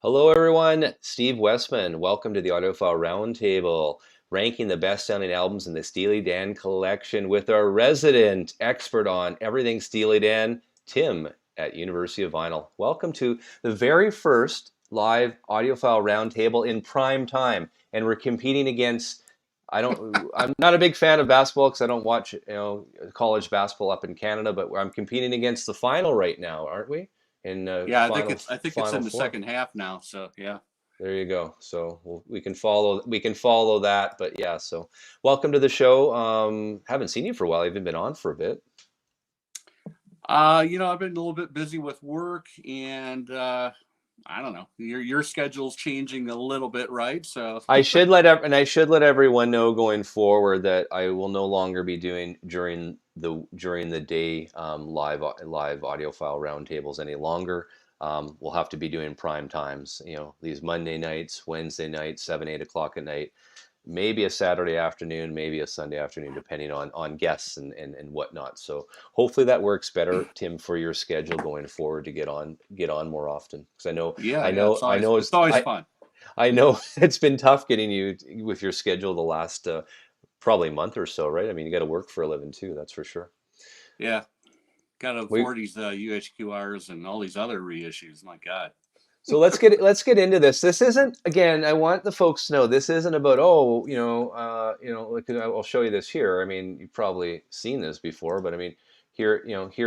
Hello, everyone. Steve Westman. Welcome to the Audiophile Roundtable, ranking the best-selling albums in the Steely Dan collection with our resident expert on everything Steely Dan, Tim at University of Vinyl. Welcome to the very first live Audiophile Roundtable in prime time, and we're competing against. I'm not a big fan of basketball because I don't watch, college basketball up in Canada, but I'm competing against the final right now, aren't we? In Yeah, I think it's final in the four. second half now. So yeah. There you go. So we can follow that, but yeah. So welcome to the show. Haven't seen you for a while. You've been on for a bit. I've been a little bit busy with work, and I don't know. Your schedule's changing a little bit, right? So I should let everyone know going forward that I will no longer be doing during the day live audiophile roundtables any longer. We'll have to be doing prime times. These Monday nights, Wednesday nights, 7, 8 o'clock at night. Maybe a Saturday afternoon, maybe a Sunday afternoon, depending on guests and whatnot. So hopefully that works better, Tim, for your schedule going forward to get on more often. Because I know yeah, I yeah. know I know It's always fun. I know it's been tough getting you with your schedule the last probably month or so, right? I mean, you got to work for a living too, that's for sure. Yeah, got to We afford these UHQRs and all these other reissues. My God. So let's get into this. This isn't, again, I want the folks to know this isn't about, like, I'll show you this here. I mean, you've probably seen this before, but I mean, here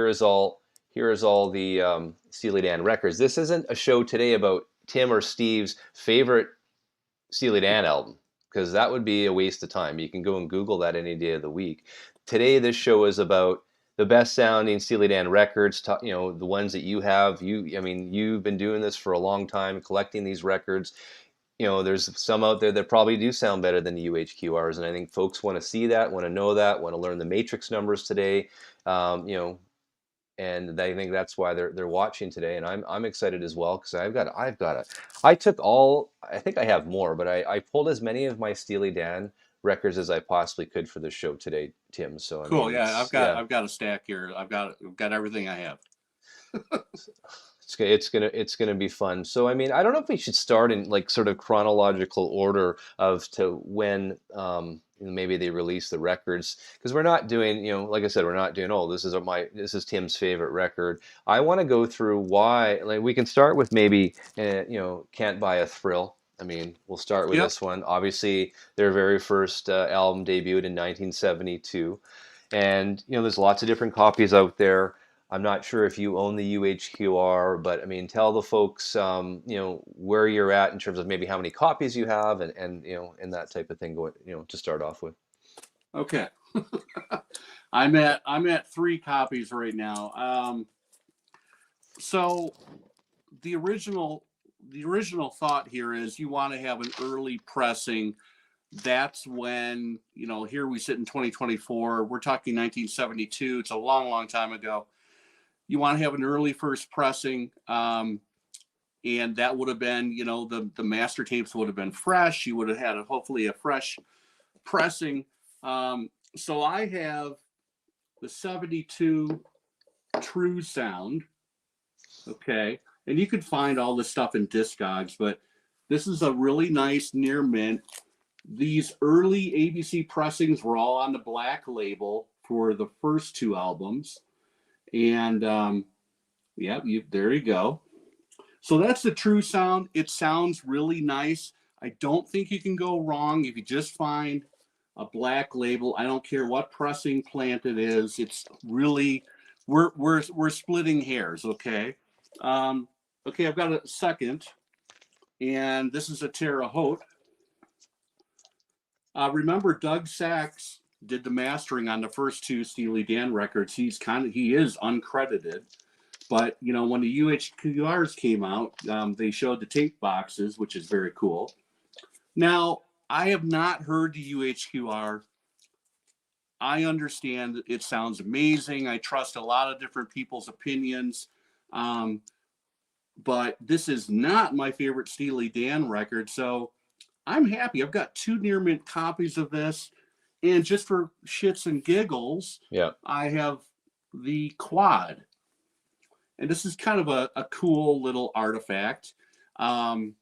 is all the Steely Dan records. This isn't a show today about Tim or Steve's favorite Steely Dan album, because that would be a waste of time. You can go and Google that any day of the week. Today, this show is about the best sounding Steely Dan records, the ones that you have. I mean, you've been doing this for a long time, collecting these records. There's some out there that probably do sound better than the UHQRs, and I think folks want to see that, want to know that, want to learn the matrix numbers today. Um, you know, and I think that's why they're watching today, and I'm excited as well because I took all, I think I have more, but I pulled as many of my Steely Dan records as I possibly could for the show today, Tim. So I Cool. mean, Yeah, it's I've got yeah, I've got a stack here. I've got everything I have. it's gonna be fun. So I mean, I don't know if we should start in like sort of chronological order of to when maybe they release the records, because we're not doing, like I said, we're not doing, oh, this is Tim's favorite record. I want to go through why. Like we can start with maybe Can't Buy a Thrill. I mean, we'll start with Yep. this one. Obviously, their very first album debuted in 1972, and there's lots of different copies out there. I'm not sure if you own the UHQR, but I mean, tell the folks, where you're at in terms of maybe how many copies you have, and that type of thing. Going, to start off with. Okay. I'm at 3 copies right now. So the original the original thought here is you want to have an early pressing. That's when, here we sit in 2024. We're talking 1972. It's a long, long time ago. You want to have an early first pressing. And that would have been, the master tapes would have been fresh. You would have had hopefully a fresh pressing. So I have the 72 True Sound. Okay. And you could find all this stuff in Discogs, but this is a really nice near mint. These early ABC pressings were all on the black label for the first 2 albums. And yeah, there you go. So that's the True Sound. It sounds really nice. I don't think you can go wrong if you just find a black label. I don't care what pressing plant it is. It's really, we're splitting hairs, okay? Um, okay, I've got a second, and this is a Terre Haute. Remember, Doug Sachs did the mastering on the first 2 Steely Dan records. He is uncredited, but when the UHQRs came out, they showed the tape boxes, which is very cool. Now, I have not heard the UHQR. I understand it sounds amazing. I trust a lot of different people's opinions. Um, but this is not my favorite Steely Dan record. So I'm happy. I've got 2 near mint copies of this. And just for shits and giggles, Yeah. I have the quad. And this is kind of a cool little artifact. Um,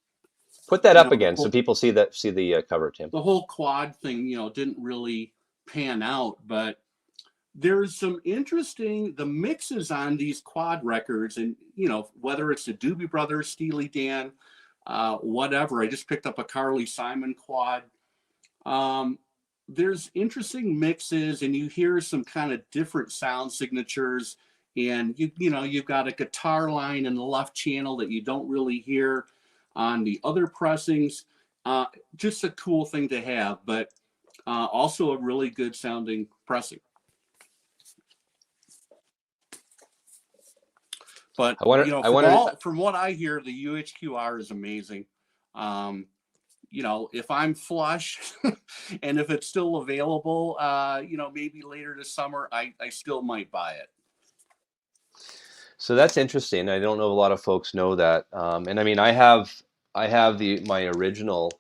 Put that you up know, again so people see the cover, Tim. the whole quad thing, didn't really pan out, but there's some interesting the mixes on these quad records, and whether it's the Doobie Brothers, Steely Dan, whatever. I just picked up a Carly Simon quad. Um, there's interesting mixes, and you hear some kind of different sound signatures. And you've got a guitar line in the left channel that you don't really hear on the other pressings. Just a cool thing to have, but also a really good sounding pressing. But I wonder. from what I hear, the UHQR is amazing. Um, if I'm flush and if it's still available, maybe later this summer, I still might buy it. So that's interesting. I don't know if a lot of folks know that. And I mean, I have my original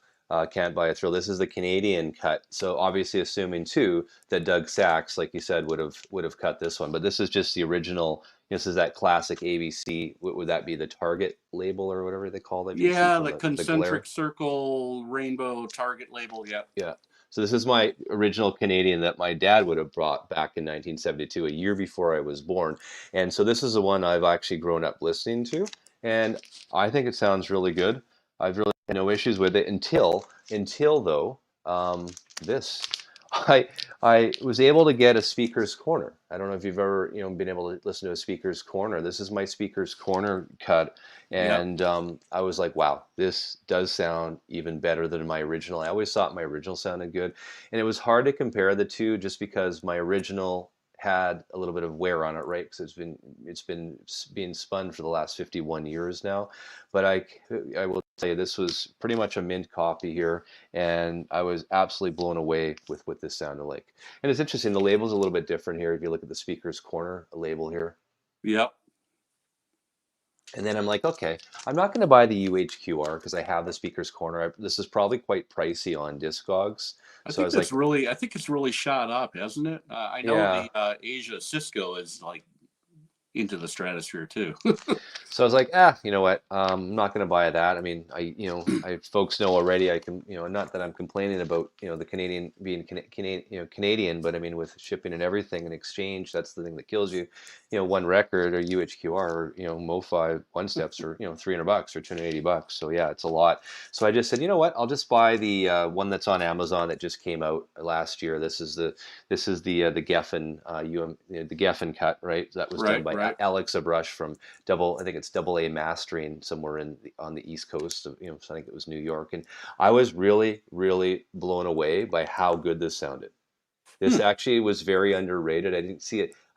Can't Buy a Thrill. This is the Canadian cut. So obviously, assuming too that Doug Sachs, like you said, would have cut this one. But this is just the original. This is that classic ABC. Would that be the Target label or whatever they call it? You can see Yeah, from the the glare. concentric circle rainbow Target label. Yeah. Yeah. So this is my original Canadian that my dad would have brought back in 1972, a year before I was born. And so this is the one I've actually grown up listening to, and I think it sounds really good. I've really had no issues with it until though this. I was able to get a speaker's corner. I don't know if you've ever been able to listen to a speaker's corner. This is my speaker's corner cut, Yep. and I was like, wow, this does sound even better than my original. I always thought my original sounded good, and it was hard to compare the two just because my original had a little bit of wear on it, right? Because it's been being spun for the last 51 years now. But I will say this was pretty much a mint copy here, and I was absolutely blown away with what this sounded like. And it's interesting, the label's a little bit different here. If you look at the speaker's corner, a label here. Yep. And then I'm like, okay, I'm not going to buy the UHQR because I have the speaker's corner. This is probably quite pricey on Discogs. So I was like, I think it's really shot up, hasn't it? I know yeah. the Asia Cisco is like into the stratosphere too. So I was like, you know what? I'm not going to buy that. I mean, folks know already. I can, not that I'm complaining about, the Canadian being Canadian, but I mean, with shipping and everything and exchange, that's the thing that kills you. One record or UHQR or MoFi one steps for $300 or $280. So yeah, it's a lot. So I just said, you know what? I'll just buy the one that's on Amazon that just came out last year. This is the the Geffen the Geffen cut, right? That was done by Right. Alex Abrush from I think it's Double A Mastering somewhere on the East Coast of so I think it was New York, and I was really really blown away by how good this sounded. This Hmm. actually was very underrated. I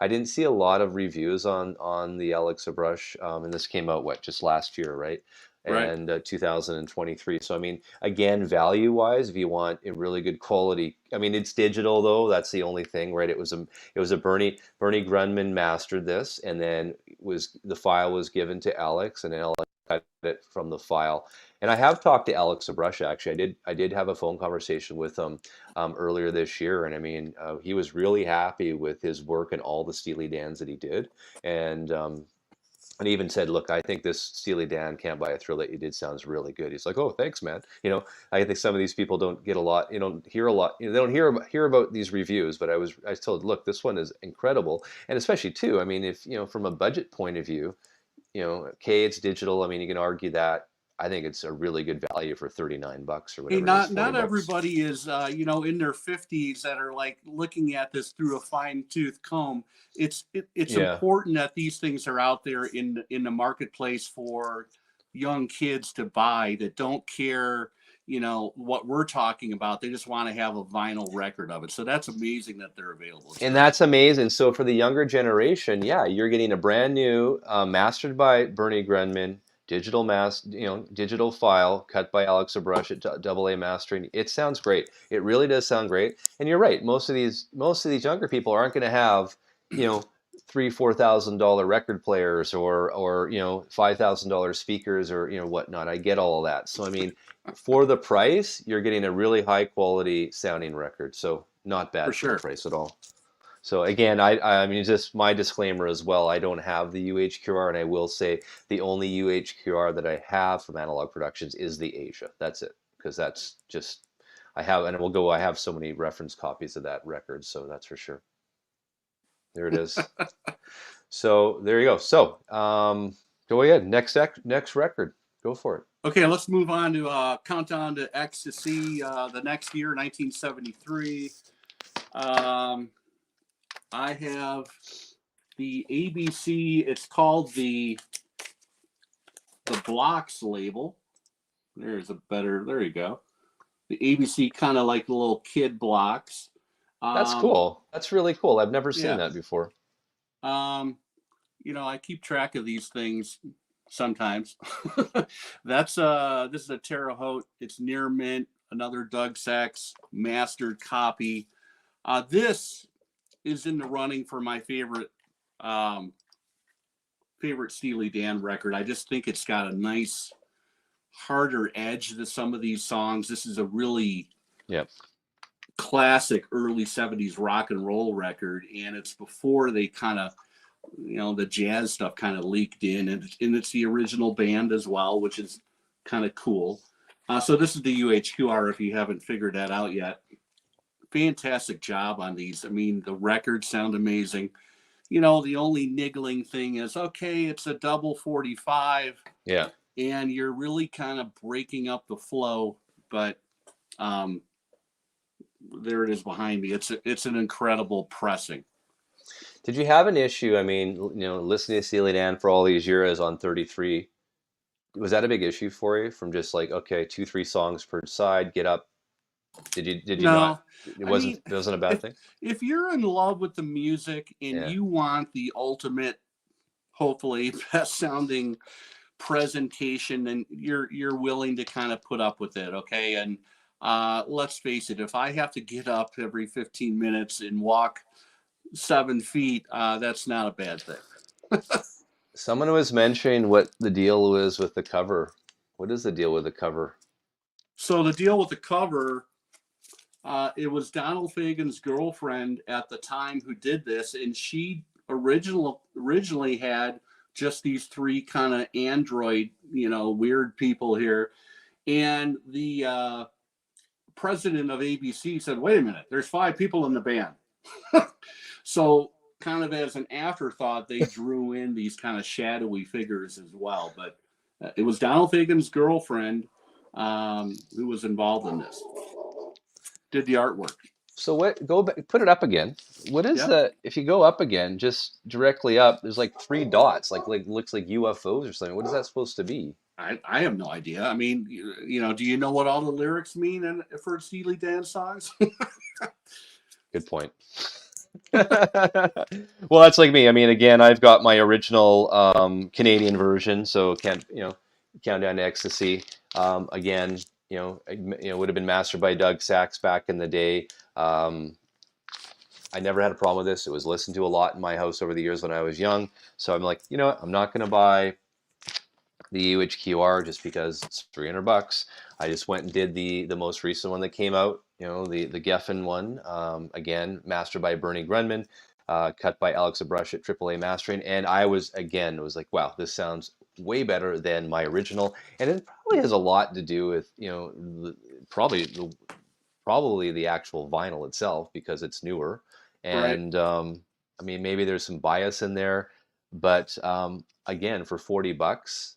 didn't see a lot of reviews on the Alexa brush, and this came out just last year, right? Right. And 2023. So I mean, again, value-wise, if you want a really good quality, I mean, it's digital though. That's the only thing, right? It was a Bernie Grundman mastered this, and then the file was given to Alex, and then Alex cut it from the file. And I have talked to Alex Abrush actually. I did have a phone conversation with him earlier this year, and I mean, he was really happy with his work and all the Steely Dans that he did, and he even said, "Look, I think this Steely Dan Can't Buy a Thrill that you did sounds really good." He's like, "Oh, thanks, man." I think some of these people don't get a lot, don't hear a lot, they don't hear about these reviews. But I was told, look, this one is incredible, and especially too. I mean, if from a budget point of view, okay, it's digital. I mean, you can argue that. I think it's a really good value for $39 or Hey, whatever it is, not $40. everybody is in their 50s that are like looking at this through a fine tooth comb. It's Yeah. important that these things are out there in the marketplace for young kids to buy that don't care what we're talking about. They just want to have a vinyl record of it. So that's amazing that they're available And today. that's amazing. So for the younger generation, yeah, you're getting a brand new, mastered by Bernie Grundman, digital file cut by Alexa Brush at Double A Mastering. It sounds great. It really does sound great. And you're right. Most of these younger people aren't going to have, you know, $3,000-$4,000 record players or $5,000 speakers or whatnot. I get all of that. So I mean, for the price, you're getting a really high quality sounding record. So not For bad for the sure. price at all. So again, I mean, just my disclaimer as well. I don't have the UHQR, and I will say the only UHQR that I have from Analog Productions is the Asia. That's it, because that's just I have, and we'll go. I have so many reference copies of that record, so that's for sure. There it is. So there you go. So go ahead. Next record. Go for it. Okay, let's move on to Countdown to Ecstasy. The next year, 1973. I have the ABC. It's called the Blocks label. There's a better. There you go. The ABC, kind of like the little kid blocks. That's cool. That's really cool. I've never seen Yeah. that before. You know, I keep track of these things sometimes. This is a Terre Haute. It's near mint. Another Doug Sachs mastered copy. This is in the running for my favorite Steely Dan record. I just think it's got a nice harder edge to some of these songs. This is a really classic early 70s rock and roll record, and it's before they kind of, you know, the jazz stuff kind of leaked in, and it's the original band as well, which is kind of cool. So this is the UHQR if you haven't figured that out yet. Fantastic job on these. I mean, the records sound amazing. You know, the only niggling thing is, okay, it's a double 45. Yeah. And you're really kind of breaking up the flow, but there it is behind me. It's an incredible pressing. Did you have an issue? I mean, you know, listening to Steely Dan for all these years on 33, was that a big issue for you? From just like, okay, 2-3 songs per side, get up. Did you No, not? It wasn't a bad thing. If you're in love with the music and Yeah. you want the ultimate, hopefully best sounding presentation, and you're willing to kind of put up with it, okay? And let's face it, if I have to get up every 15 minutes and walk 7 feet, that's not a bad thing. Someone was mentioning what the deal was with the cover. What is the deal with the cover? So the deal with the cover, it was Donald Fagen's girlfriend at the time who did this, and she originally had just these 3 kind of android, you know, weird people here. And the president of ABC said, wait a minute, there's 5 people in the band. So kind of as an afterthought, they drew in these kind of shadowy figures as well. But it was Donald Fagen's girlfriend who was involved in this. Did the artwork. So what? Go back, put it up again. What is the? If you go up again, just directly up, there's like 3 dots, like looks like UFOs or something. What is that supposed to be? I have no idea. I mean, you know, do you know what all the lyrics mean for Steely Dan songs? Good point. Well, that's like me. I mean, again, I've got my original Canadian version, so Countdown to Ecstasy. Again, would have been mastered by Doug Sachs back in the day. I never had a problem with this. It was listened to a lot in my house over the years when I was young. So I'm like, you know what? I'm not going to buy the UHQR just because it's $300. I just went and did the most recent one that came out, the Geffen one, again, mastered by Bernie Grundman, cut by Alex Abrush at AAA Mastering. And I was like, wow, this sounds way better than my original. And it probably has a lot to do with, probably the actual vinyl itself because it's newer. And right. I mean, maybe there's some bias in there, but again, for $40,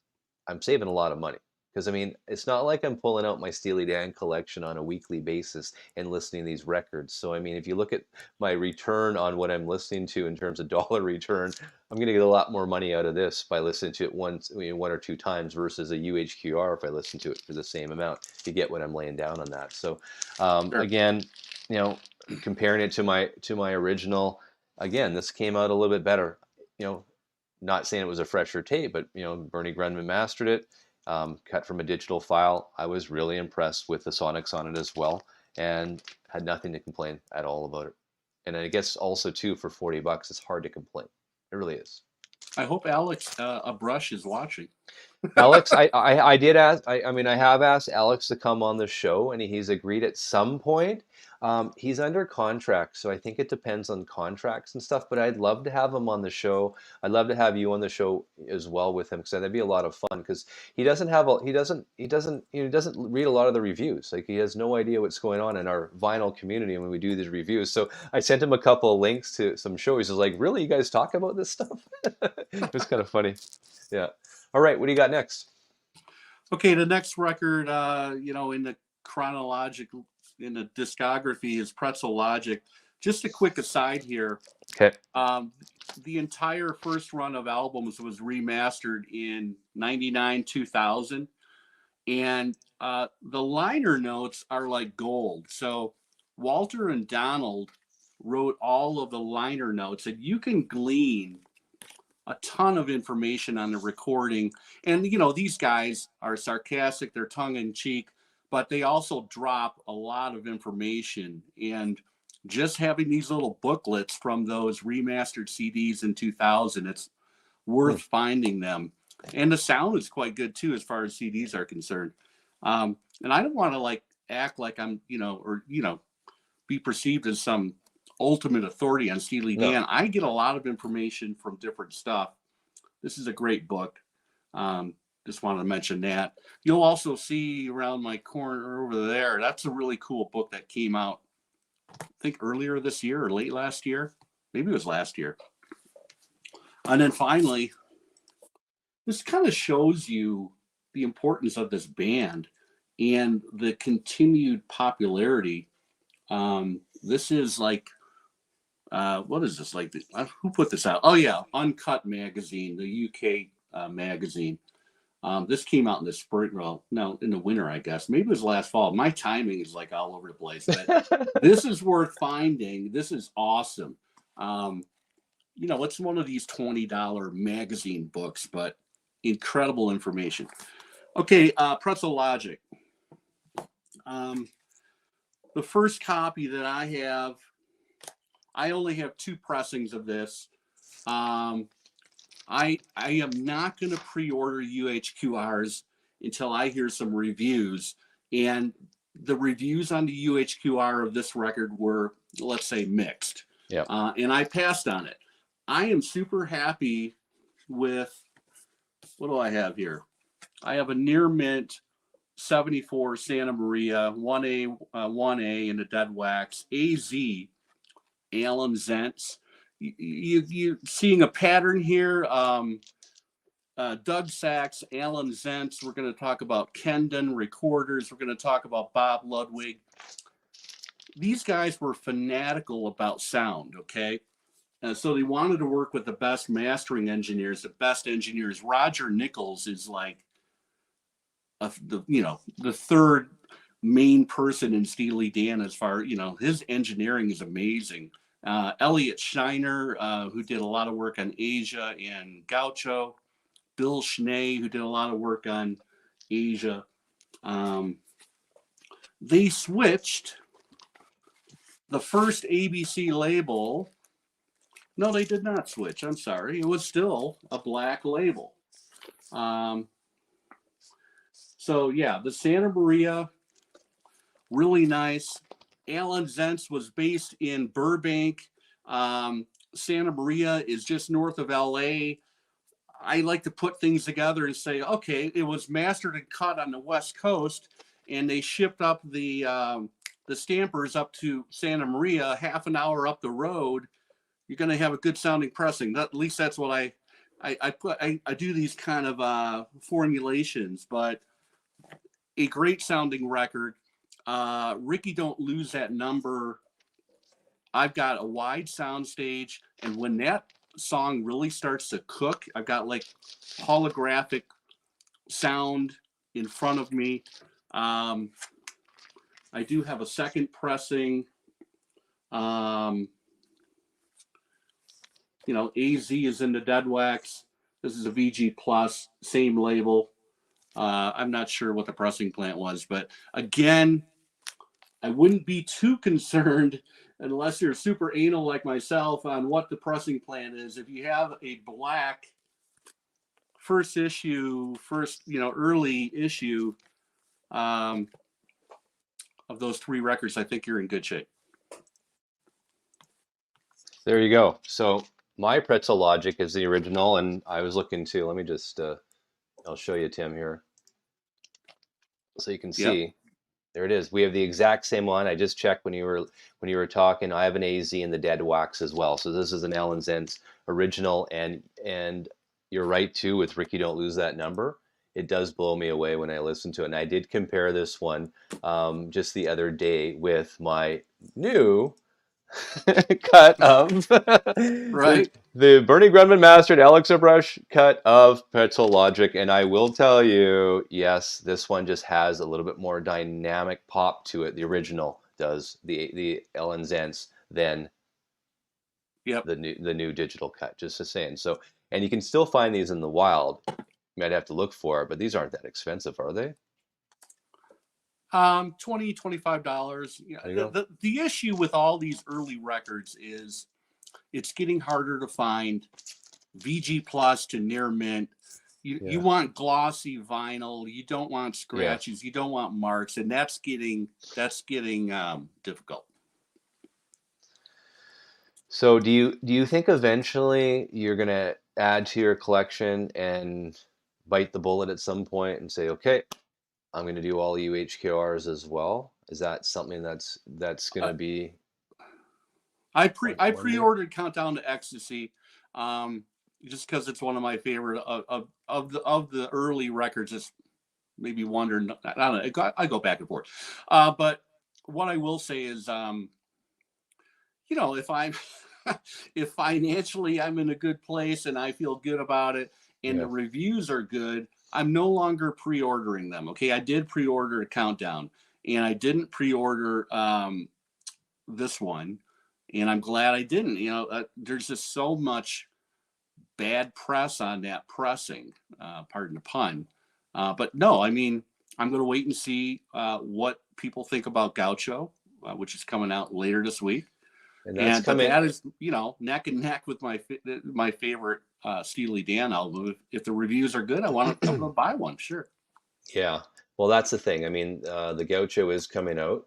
I'm saving a lot of money. Because I mean, it's not like I'm pulling out my Steely Dan collection on a weekly basis and listening to these records. So I mean, if you look at my return on what I'm listening to in terms of dollar return, I'm going to get a lot more money out of this by listening to it one or 2 times versus a UHQR if I listen to it for the same amount to get what I'm laying down on that. So Sure. again, comparing it to my original, again, this came out a little bit better. Not saying it was a fresher tape, but Bernie Grundman mastered it, cut from a digital file. I was really impressed with the sonics on it as well, and had nothing to complain at all about it. And I guess also too, for $40, it's hard to complain. It really is. I hope Alex Abrush is watching. Alex, I did ask. I mean, I have asked Alex to come on the show, and he's agreed at some point. He's under contract, so I think it depends on contracts and stuff. But I'd love to have him on the show. I'd love to have you on the show as well with him, because that'd be a lot of fun. Because he doesn't read a lot of the reviews. Like he has no idea what's going on in our vinyl community when we do these reviews. So I sent him a couple of links to some shows. He's like, "Really, you guys talk about this stuff?" It was kind of funny. Yeah. All right, what do you got next? Okay, the next record, in the chronological, in the discography is Pretzel Logic. Just a quick aside here. Okay. The entire first run of albums was remastered in 99, 2000. And the liner notes are like gold. So Walter and Donald wrote all of the liner notes, and you can glean a ton of information on the recording. And, these guys are sarcastic, they're tongue in cheek, but they also drop a lot of information. And just having these little booklets from those remastered CDs in 2000, it's worth finding them. And the sound is quite good too, as far as CDs are concerned. And I don't want to act like I'm, be perceived as some ultimate authority on Steely Dan. No. I get a lot of information from different stuff. This is a great book. Just wanted to mention that. You'll also see around my corner over there, that's a really cool book that came out, I think earlier this year or late last year. Maybe it was last year. And then finally, this kind of shows you the importance of this band and the continued popularity. This is like, what is this like? Who put this out? Oh yeah, Uncut magazine, the UK magazine. This came out in the spring. Well, no, in the winter, I guess. Maybe it was last fall. My timing is like all over the place. But this is worth finding. This is awesome. It's one of these $20 magazine books, but incredible information. Okay, Pretzel Logic. The first copy that I have, I only have 2 pressings of this. I am not going to pre-order UHQRs until I hear some reviews. And the reviews on the UHQR of this record were, let's say, mixed. Yeah. And I passed on it. I am super happy with, what do I have here? I have a near mint 74 Santa Maria 1A in the dead wax AZ Allen Zents. You seeing a pattern here. Doug Sachs, Allen Zents. We're going to talk about Kendon recorders. We're going to talk about Bob Ludwig. These guys were fanatical about sound, okay? So they wanted to work with the best mastering engineers, the best engineers. Roger Nichols is like, the third main person in Steely Dan as far, his engineering is amazing. Elliot Shiner, who did a lot of work on Asia and Gaucho. Bill Schnee, who did a lot of work on Asia. They switched the first ABC label. No, they did not switch. I'm sorry. It was still a black label. So yeah, the Santa Maria, really nice. Allen Zents was based in Burbank. Santa Maria is just north of LA. I like to put things together and say, okay, it was mastered and cut on the West Coast, and they shipped up the stampers up to Santa Maria, half an hour up the road. You're going to have a good sounding pressing. At least that's what I do these kind of formulations, but a great sounding record. Ricky Don't Lose That Number. I've got a wide sound stage, and when that song really starts to cook, I've got like holographic sound in front of me. I do have a second pressing. AZ is in the dead wax. This is a VG Plus, same label. I'm not sure what the pressing plant was, but again, I wouldn't be too concerned unless you're super anal like myself on what the pressing plant is. If you have a black early issue of those 3 records, I think you're in good shape. There you go. So my Pretzel Logic is the original, and I was looking to. Let me just. I'll show you, Tim, here, so you can Yep. see. There it is. We have the exact same one. I just checked when you were talking. I have an AZ and the Dead Wax as well. So this is an Alan Zentz original, and you're right too with Ricky Don't Lose That Number. It does blow me away when I listen to it. And I did compare this one just the other day with my new cut of Right. the Bernie Grundman mastered Alex Brush cut of Pretzel Logic, and I will tell you, yes, this one just has a little bit more dynamic pop to it. The original does, the Ellen Zentz, than Yep. the new digital cut. Just the saying. So, and you can still find these in the wild. You might have to look for it, but these aren't that expensive, are they? $20, $25. There you go. The issue with all these early records is it's getting harder to find VG Plus to near mint. You want glossy vinyl. You don't want scratches. You don't want marks, and that's getting difficult. So do you think eventually you're gonna add to your collection and bite the bullet at some point and say, okay, I'm gonna do all UHQRs as well? Is that something that's gonna be I one day? pre-ordered Countdown to Ecstasy, just because it's one of my favorite of the early records. It's maybe Wonder. I don't know. I go back and forth, but what I will say is, if I'm if financially I'm in a good place and I feel good about it and the reviews are good, I'm no longer pre-ordering them. Okay, I did pre-order a Countdown, and I didn't pre-order this one, and I'm glad I didn't. There's just so much bad press on that pressing, pardon the pun. But no, I mean, I'm going to wait and see what people think about Gaucho, which is coming out later this week. And that's But coming. that is, neck and neck with my favorite Steely Dan album. If the reviews are good, I'm going to buy one. Sure. Yeah. Well, that's the thing. I mean, the Gaucho is coming out.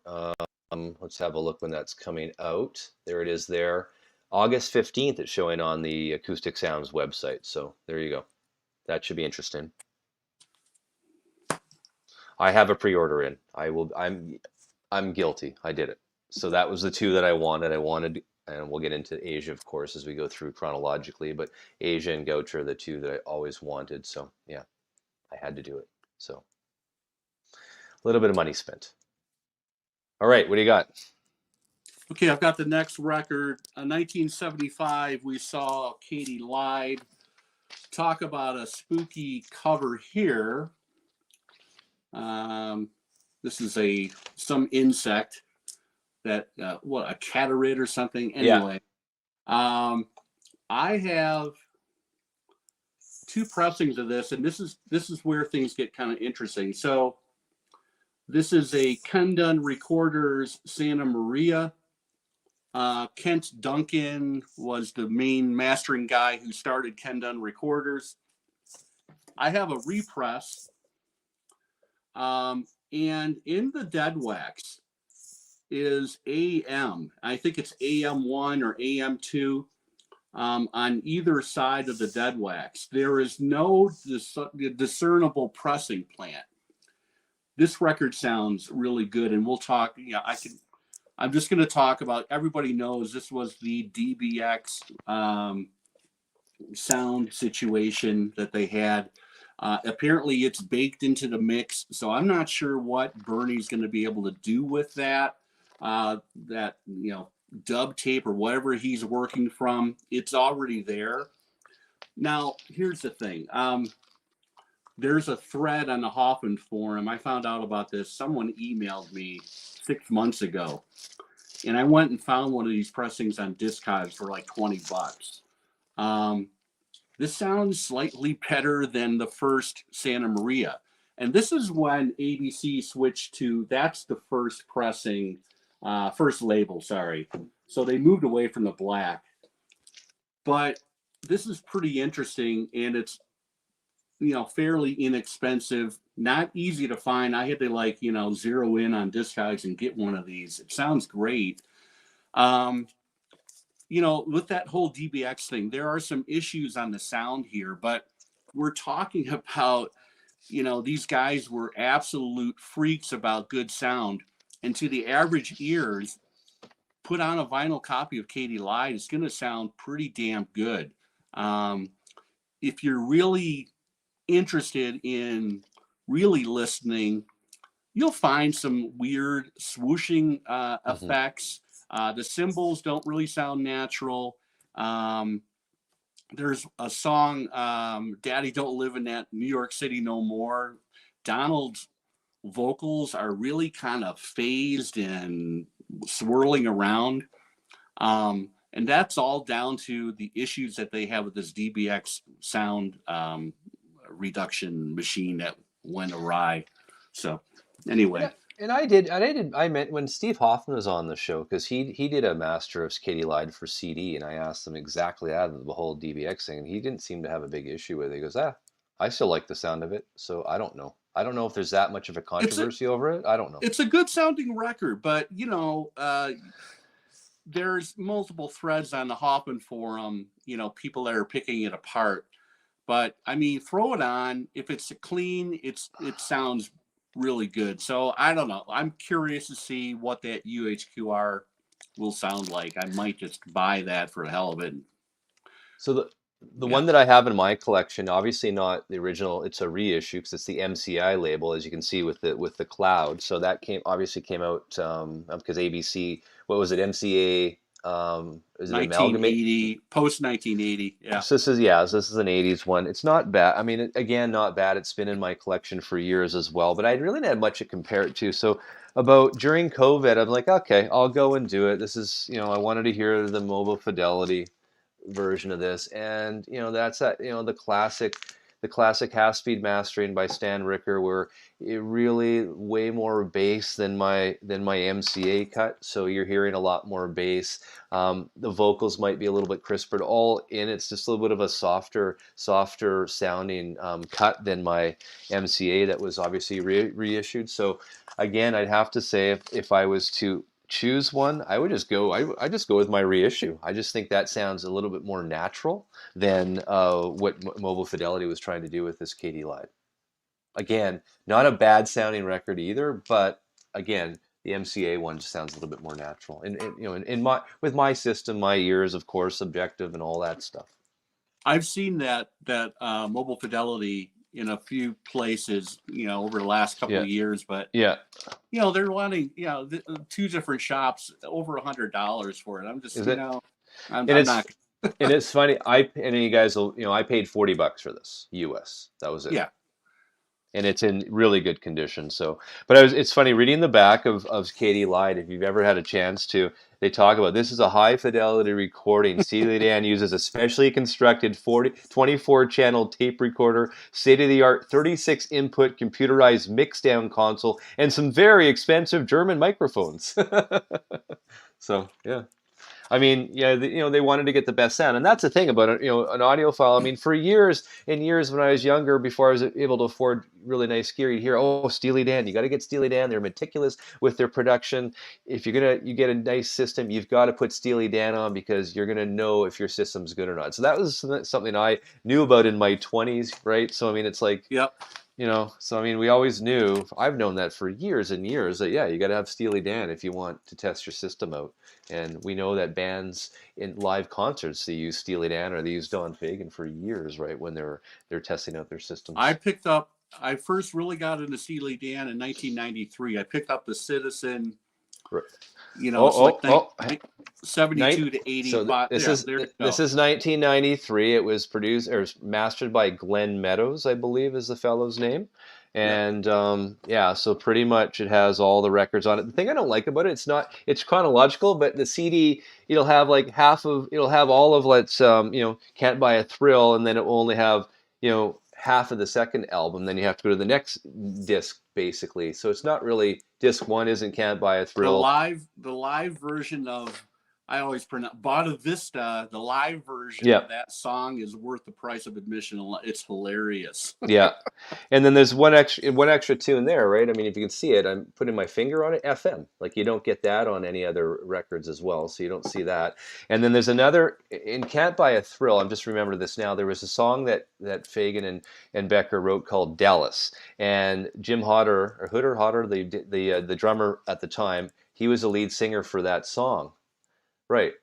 Let's have a look when that's coming out. There it is there. August 15th, it's showing on the Acoustic Sounds website. So there you go. That should be interesting. I have a pre-order in. I'm guilty. I did it. So that was the 2 that I wanted. And we'll get into Asia, of course, as we go through chronologically. But Asia and Gaucho are the 2 that I always wanted. So yeah, I had to do it. So a little bit of money spent. All right, what do you got? Okay, I've got the next record. 1975, we saw Katy Lied. Talk about a spooky cover here. This is some insect that a catarrhid or something. Anyway, I have 2 pressings of this, and this is where things get kind of interesting. So this is a Ken Dunn Recorders Santa Maria. Kent Duncan was the main mastering guy who started Ken Dunn Recorders. I have a repress, and in the Dead Wax is AM. I think it's AM1 or AM2 on either side of the Dead Wax. There is no discernible pressing plant. This record sounds really good, and we'll talk. I'm just going to talk about. Everybody knows this was the DBX sound situation that they had. Apparently, it's baked into the mix, so I'm not sure what Bernie's going to be able to do with that. Dub tape or whatever he's working from. It's already there. Now, here's the thing. There's a thread on the Hoffman forum. I found out about this. Someone emailed me 6 months ago, and I went and found one of these pressings on Discogs for like $20. This sounds slightly better than the first Santa Maria. And this is when ABC switched to, that's the first pressing, first label, sorry. So they moved away from the black. But this is pretty interesting, and fairly inexpensive, not easy to find. I had to zero in on Discogs and get one of these. It sounds great. Um, with that whole DBX thing, there are some issues on the sound here, but we're talking about, these guys were absolute freaks about good sound. And to the average ears, put on a vinyl copy of Katy Lied, it's going to sound pretty damn good. Um, if you're really interested in really listening, you'll find some weird swooshing Hmm. effects. The cymbals don't really sound natural. Um, there's a song, Daddy Don't Live in That New York City No More. Donald's vocals are really kind of phased and swirling around. And that's all down to the issues that they have with this DBX sound reduction machine that went awry. So, And anyway, I meant when Steve Hoffman was on the show because he did a master of Katy Lied for CD, and I asked him exactly that the whole DBX thing, and he didn't seem to have a big issue with it. He goes, I still like the sound of it, so I don't know. I don't know if there's that much of a it's a controversy over it. I don't know. it's a good sounding record, but there's multiple threads on the Hoffman forum. People that are picking it apart. But I mean, throw it on. If it's clean, it sounds really good. So I don't know. I'm curious to see what that UHQR will sound like. I might just buy that for the hell of it. So the Yeah. one that I have in my collection, obviously not the original, it's a reissue because it's the MCI label, as you can see with the cloud. So that came out because ABC, what was it, MCA? Is it Amalgamate? 1980, post 1980. Yeah. So this is an 80s one. It's not bad. I mean, again, not bad. It's been in my collection for years as well, but I really didn't have much to compare it to. So about during COVID, I'm like, okay, I'll go and do it. This is, I wanted to hear the Mobile Fidelity version of this, and that's that, the classic half speed mastering by Stan Ricker, where it really way more bass than my MCA cut, so you're hearing a lot more bass. The vocals might be a little bit crisper, but all in it's just a little bit of a softer sounding cut than my MCA that was obviously reissued. So again, I'd have to say if I was to choose one, I would just go. I just go with my reissue. I just think that sounds a little bit more natural than what Mobile Fidelity was trying to do with this Katy Lied. Again, not a bad sounding record either, but again, the MCA one just sounds a little bit more natural. And in my with my system, my ears, of course, subjective and all that stuff. I've seen that Mobile Fidelity in a few places, over the last couple Yeah, of years, but yeah. they're wanting, two different shops over $100 for it. I'm just, Is it? And I'm not. it's funny. And you guys will, I paid $40 for this US. That was it. Yeah. And it's in really good condition. So, but it's funny reading the back of Katy Lied. If you've ever had a chance to, they talk about this is a high fidelity recording. Steely Dan uses a specially constructed 24 channel tape recorder, state of the art 36 input computerized mixdown console, and some very expensive German microphones. So yeah. I mean, yeah, they wanted to get the best sound, and that's the thing about it. An audiophile. I mean, for years and years when I was younger, before I was able to afford really nice gear, you'd hear, "Oh, Steely Dan, you got to get Steely Dan. They're meticulous with their production. If you get a nice system, you've got to put Steely Dan on because you're gonna know if your system's good or not." So that was something I knew about in my 20s, right? So I mean, it's like, Yep. so I mean, we always knew, I've known that for years and years, that yeah, you got to have Steely Dan if you want to test your system out. And we know that bands in live concerts, they use Steely Dan or they use Don Fagen for years, right, when they're testing out their I systems. picked up. I first really got into Steely Dan in 1993. I picked up the Citizen. Right. It's like Oh, oh, oh. 72 to So 85. Yeah, there you this go. is 1993. It was produced or mastered by Glenn Meadows, I believe, is the fellow's name. Yep. And yeah, so pretty much it has all the records on it. The thing I don't like about it, it's chronological, but the CD it'll have all of Can't Buy a Thrill, and then it will only have half of the second album. Then you have to go to the next disc basically. So it's not really disc one isn't Can't Buy a Thrill. The live version of I always pronounce Bada Vista. The live version Yeah. of that song is worth the price of admission. It's hilarious. Yeah. And then there's one extra tune there, right? I mean, if you can see it, I'm putting my finger on it, FM. Like you don't get that on any other records as well, so you don't see that. And then there's another in Can't Buy a Thrill. I'm just remembering this now. There was a song that Fagan and Becker wrote called Dallas, and Jim Hodder or Hodder, the drummer at the time, he was the lead singer for that song, right?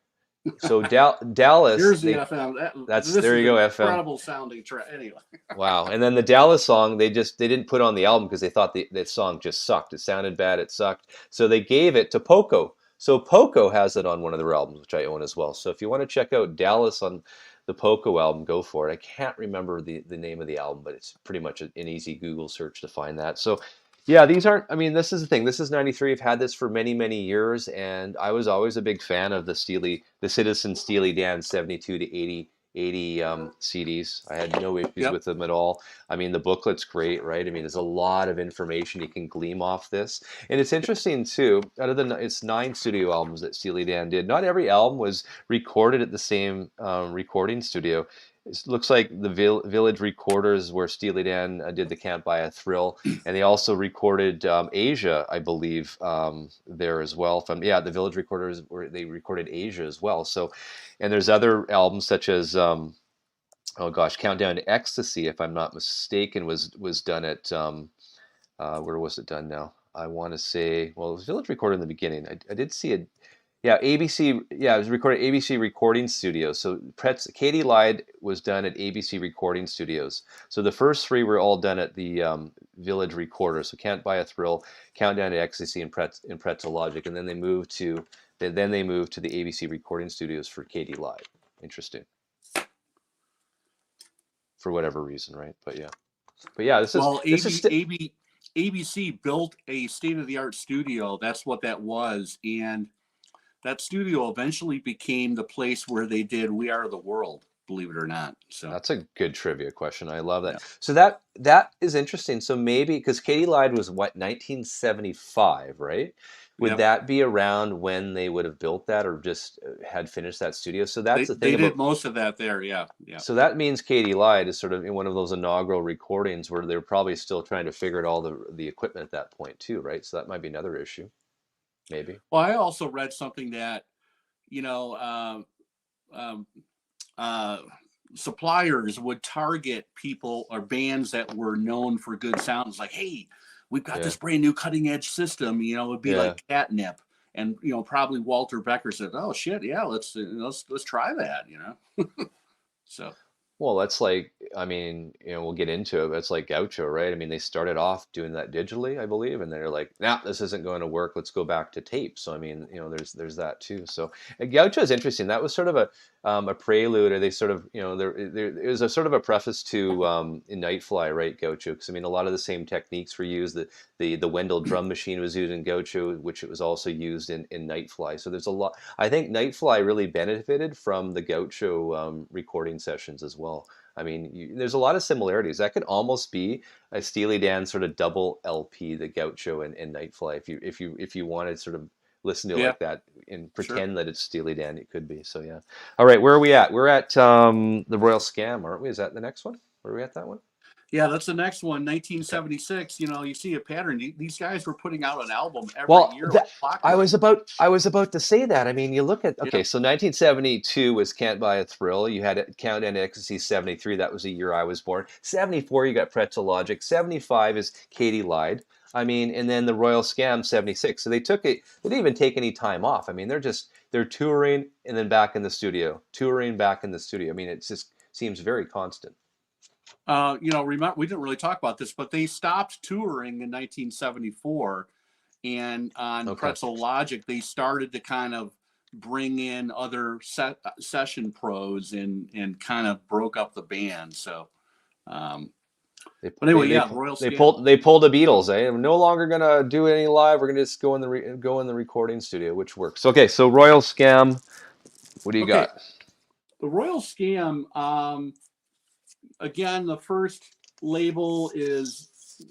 So Dallas, Here's the FM. that's This there is you an go, FM. incredible sounding track. Anyway. Wow. And then the Dallas song, they didn't put on the album because they thought that song just sucked. It sounded bad. It sucked. So they gave it to Poco. So Poco has it on one of their albums, which I own as well. So if you want to check out Dallas on the Poco album, go for it. I can't remember the name of the album, but it's pretty much an easy Google search to find that. So yeah, these aren't, I mean, this is the thing. This is 93. I've had this for many, many years, and I was always a big fan of the Citizen Steely Dan 72 to 80 CDs. I had no issues Yep. with them at all. I mean, the booklet's great, right? I mean, there's a lot of information you can glean off this. And it's interesting, too, it's 9 studio albums that Steely Dan did. Not every album was recorded at the same recording studio. It looks like the Village Recorders, where Steely Dan did the Can't Buy a Thrill, and they also recorded Asia, I believe, there as well. The Village Recorders, where they recorded Asia as well. So, and there's other albums such as oh gosh, Countdown to Ecstasy, if I'm not mistaken, was done at where was it done now? I want to say, well, it was Village recorded in the beginning. I did see it. Yeah, ABC. Yeah, it was recorded at ABC Recording Studios. So Katy Lied was done at ABC Recording Studios. So the first 3 were all done at the Village Recorder. So Can't Buy a Thrill, Countdown to Ecstasy, and Pretzel Logic, and then they moved to the ABC Recording Studios for Katy Lied. Interesting. For whatever reason, right? But yeah, this is ABC built a state-of-the-art studio. That's what that was, and that studio eventually became the place where they did "We Are the World." Believe it or not. So that's a good trivia question. I love that. yeah. So that is interesting. So maybe because Katy Lied was what, 1975, right? Would Yep. that be around when they would have built that, or just had finished that studio? So that's the thing They about. did most of that there. Yeah. So that means Katy Lied is sort of in one of those inaugural recordings where they're probably still trying to figure out all the equipment at that point too, right? So that might be another issue, maybe. Well, I also read something that, you know, um, uh, suppliers would target people or bands that were known for good sounds. Like, hey, we've got this brand new cutting edge system. You know, it'd be like catnip, and probably Walter Becker said, "Oh shit, yeah, let's try that." So. Well, that's like, I mean, we'll get into it, but it's like Gaucho, right? I mean, they started off doing that digitally, I believe, and they're like, nah, this isn't going to work. Let's go back to tape. So, I mean, there's that too. So, Gaucho is interesting. That was sort of a prelude, or they sort of, it was a sort of a preface to in Nightfly, right, Gaucho? Because I mean, a lot of the same techniques were used. The Wendell drum machine was used in Gaucho, which it was also used in Nightfly. So there's a lot. I think Nightfly really benefited from the Gaucho recording sessions as well. I mean, there's a lot of similarities. That could almost be a Steely Dan sort of double LP, the Gaucho and Nightfly. If you want to sort of listen to it like that and pretend that it's Steely Dan, it could be. So yeah. All right, where are we at? We're at the Royal Scam, aren't we? Is that the next one? Where are we at that one? Yeah, that's the next one, 1976. You see a pattern. These guys were putting out an album every year. I was about to say that. I mean, you look at, so 1972 was Can't Buy a Thrill. You had Countdown to Ecstasy 73. That was the year I was born. 74, you got Pretzel Logic. 75 is Katy Lied. I mean, and then the Royal Scam 76. So they didn't even take any time off. I mean, they're touring and then back in the studio, touring back in the studio. I mean, it just seems very constant. Remember, we didn't really talk about this, but they stopped touring in 1974, and on Pretzel Logic, they started to kind of bring in other session pros and kind of broke up the band. So, They pulled the Beatles. I'm no longer gonna do any live. We're gonna just go in the recording studio, which works. Okay, so Royal Scam. What do you got? The Royal Scam. Again, the first label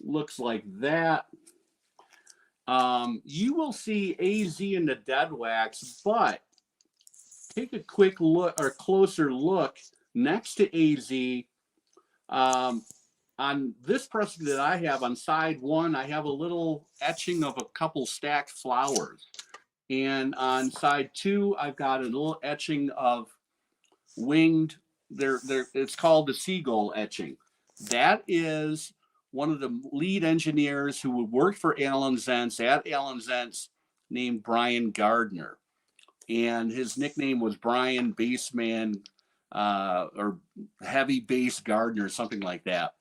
looks like that. You will see AZ and the Dead Wax, but take a quick look or closer look next to AZ, on this pressing that I have on side one, I have a little etching of a couple stacked flowers. And on side two, I've got a little etching of winged, it's called the seagull etching. That is one of the lead engineers who would work for Alan Zentz at Alan Zentz, named Brian Gardner. And his nickname was Brian Bassman, or Heavy Bass Gardner, something like that.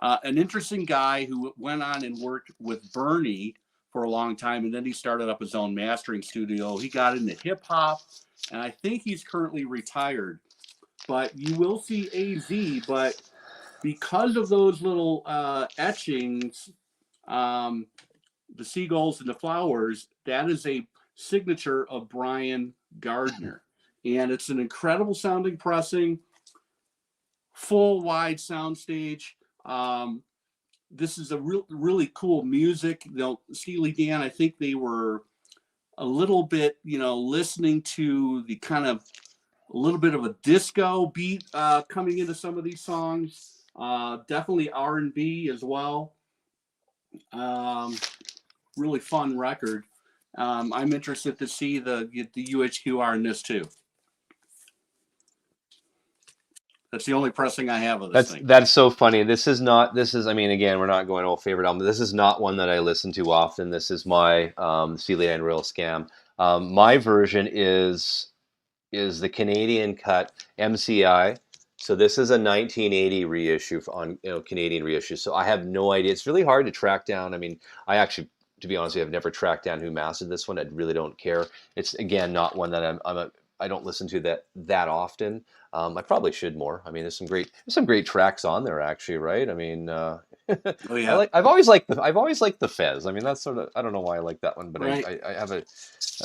An interesting guy who went on and worked with Bernie for a long time, and then he started up his own mastering studio. He got into hip hop, and I think he's currently retired. But you will see AZ, but because of those little etchings, the seagulls and the flowers, that is a signature of Brian Gardner. And it's an incredible sounding pressing, full wide soundstage. This is a really cool music. Steely Dan, I think they were a little bit, listening to the kind of a little bit of a disco beat coming into some of these songs. Definitely R&B as well. Really fun record. I'm interested to see the UHQR in this too. That's the only pressing I have of this thing. That's so funny. I mean, again, we're not going favorite album. This is not one that I listen to often. This is my Steely Dan Royal Scam. My version is the Canadian cut MCI. So this is a 1980 reissue on Canadian reissue. So I have no idea. It's really hard to track down. I mean, I actually, to be honest with you, I've never tracked down who mastered this one. I really don't care. It's, again, not one that I don't listen to that often. I probably should more. I mean, there's some great tracks on there, actually, right? I mean, oh yeah. I've always liked the Fez. I mean, that's sort of, I don't know why I like that one, but right. I have that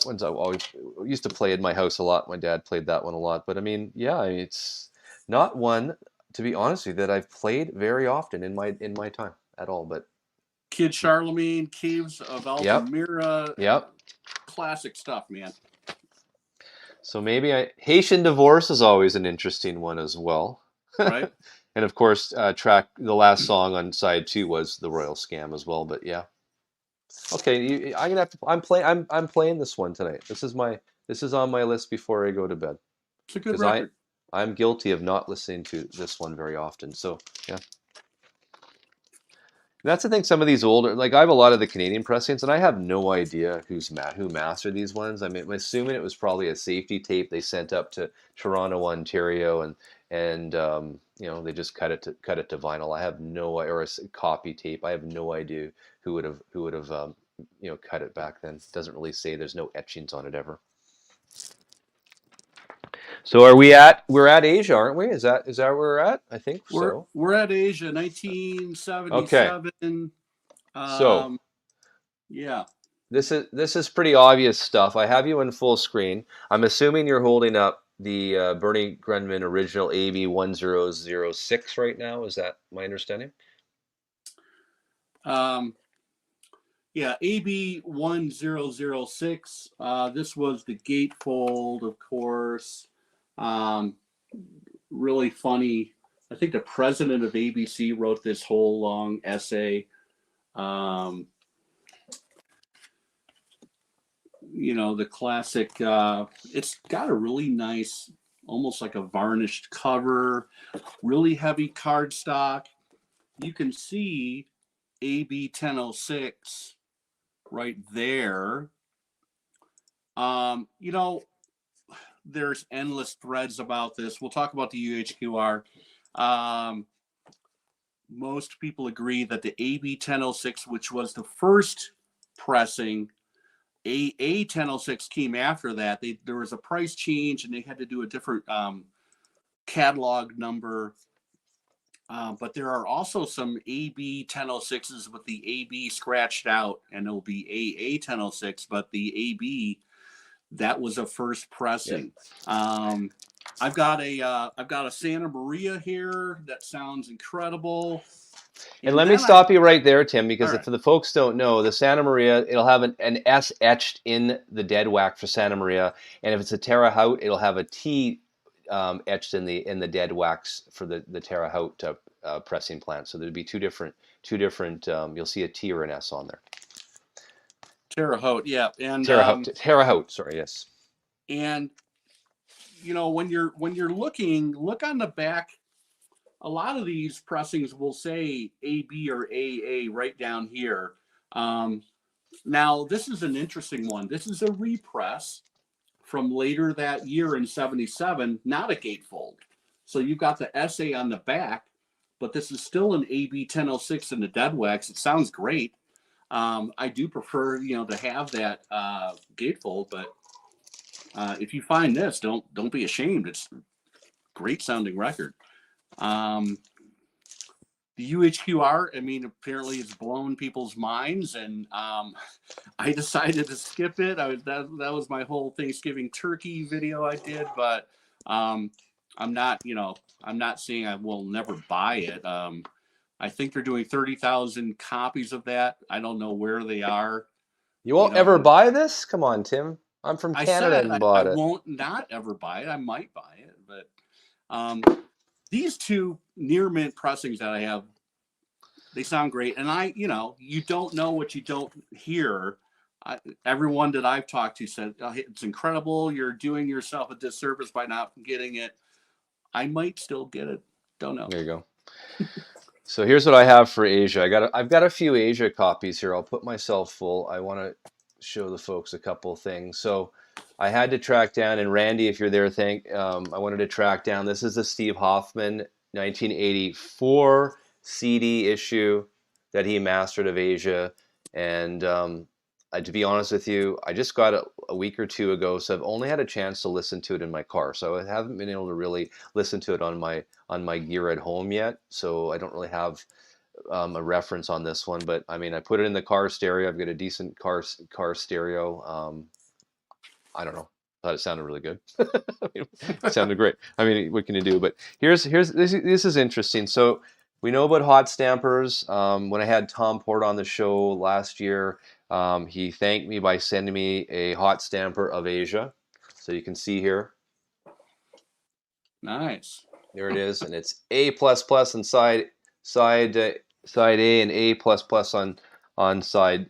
one's I always used to play in my house a lot. My dad played that one a lot, but I mean, yeah, it's not one, to be honest with you, that I've played very often in my time at all. But Kid Charlemagne, Caves of Altamira, yep. Classic stuff, man. So maybe Haitian Divorce is always an interesting one as well. Right. And of course, the last song on side 2 was the Royal Scam as well. But yeah, okay, I'm gonna have to. I'm playing this one tonight. This is on my list before I go to bed. It's a good record. I'm guilty of not listening to this one very often. So yeah. That's the thing. Some of these older, like I have a lot of the Canadian pressings, and I have no idea who mastered these ones. I mean, I'm assuming it was probably a safety tape they sent up to Toronto, Ontario, and they just cut it to vinyl. I have or a copy tape. I have no idea who would have cut it back then. It doesn't really say. There's no etchings on it ever. So we're at Asia, aren't we? Is that where we're at? I think so. We're at Asia, 1977. Okay. So yeah. This is pretty obvious stuff. I have you in full screen. I'm assuming you're holding up the Bernie Grundman original AB 1006 right now. Is that my understanding? Yeah, AB 1006. This was the gatefold, of course. Really funny. I think the president of ABC wrote this whole long essay. The classic, it's got a really nice, almost like a varnished cover, really heavy cardstock. You can see AB 1006 right there. There's endless threads about this. We'll talk about the UHQR. Most people agree that the AB 1006, which was the first pressing, A 1006 came after that. There was a price change, and they had to do a different catalog number. But there are also some AB 1006s with the AB scratched out, and it'll be AA 1006, but the AB, that was a first pressing. Yeah. I've got a Santa Maria here that sounds incredible. And And let me then I, stop you right there, Tim, all because if right, the folks don't know, the Santa Maria, it'll have an S etched in the dead wax for Santa Maria, and if it's a Terre Haute, it'll have a T etched in the dead wax for the Terre Haute pressing plant. So there'd be two different. You'll see a T or an S on there. Terre Haute, yeah, Terre Haute. Sorry, yes. and when you're looking, look on the back. A lot of these pressings will say AB or AA right down here. Um, Now, this is an interesting one. This is a repress from later that year in 77, not a gatefold. So you've got the SA on the back, but this is still an AB 1006 in the dead wax. It sounds great. I do prefer, to have that gatefold, but if you find this, don't be ashamed. It's a great sounding record. Um, the UHQR, I mean, apparently it's blown people's minds, and I decided to skip it. That was my whole Thanksgiving turkey video I did, but um, I'm not saying I will never buy it. I think they're doing 30,000 copies of that. I don't know where they are. You You won't ever know, buy this? Come on, Tim. I'm from I Canada said and I bought it. won't not ever buy it. I might buy it, but um, these two near mint pressings that I have, they sound great. And you don't know what you don't hear. Everyone that I've talked to said, oh, it's incredible. You're doing yourself a disservice by not getting it. I might still get it. Don't know. There you go. So here's what I have for Asia. I've got a few Asia copies here. I'll put myself full. I want to show the folks a couple things. So I had to track down, and Randy, if you're there, I wanted to track down. This is the Steve Hoffman 1984 CD issue that he mastered of Asia, and to be honest with you, I just got it a week or two ago, so I've only had a chance to listen to it in my car. So I haven't been able to really listen to it on my gear at home yet. So I don't really have a reference on this one. But I mean, I put it in the car stereo. I've got a decent car stereo. I don't know. Thought it sounded really good. I mean, it sounded great. I mean, what can you do? But here's this is interesting. So we know about hot stampers. When I had Tom Port on the show last year, he thanked me by sending me a hot stamper of Asia. So you can see here. Nice. There it is, and it's A++ on side A and A++ on side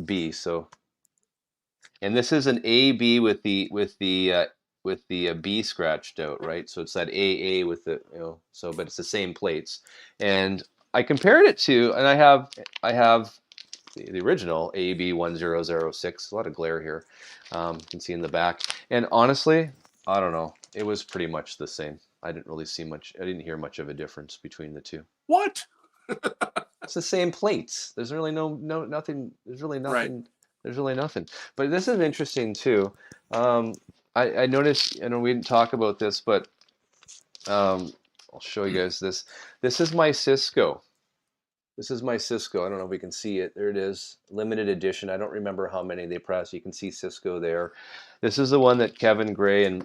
B. So, and this is an AB with the B scratched out, right? So it's that AA with the So, but it's the same plates, and I compared it to, and I have the original AB 1006. A lot of glare here. You can see in the back, and honestly, I don't know. It was pretty much the same. I didn't really see much. I didn't hear much of a difference between the two. What? It's the same plates. There's really nothing. There's really Right. nothing. There's really nothing. But this is interesting too. Um, I noticed. I know we didn't talk about this, but I'll show you guys this. This is my Cisco. This is my Cisco. I don't know if we can see it. There it is. Limited edition. I don't remember how many they pressed. You can see Cisco there. This is the one that Kevin Gray and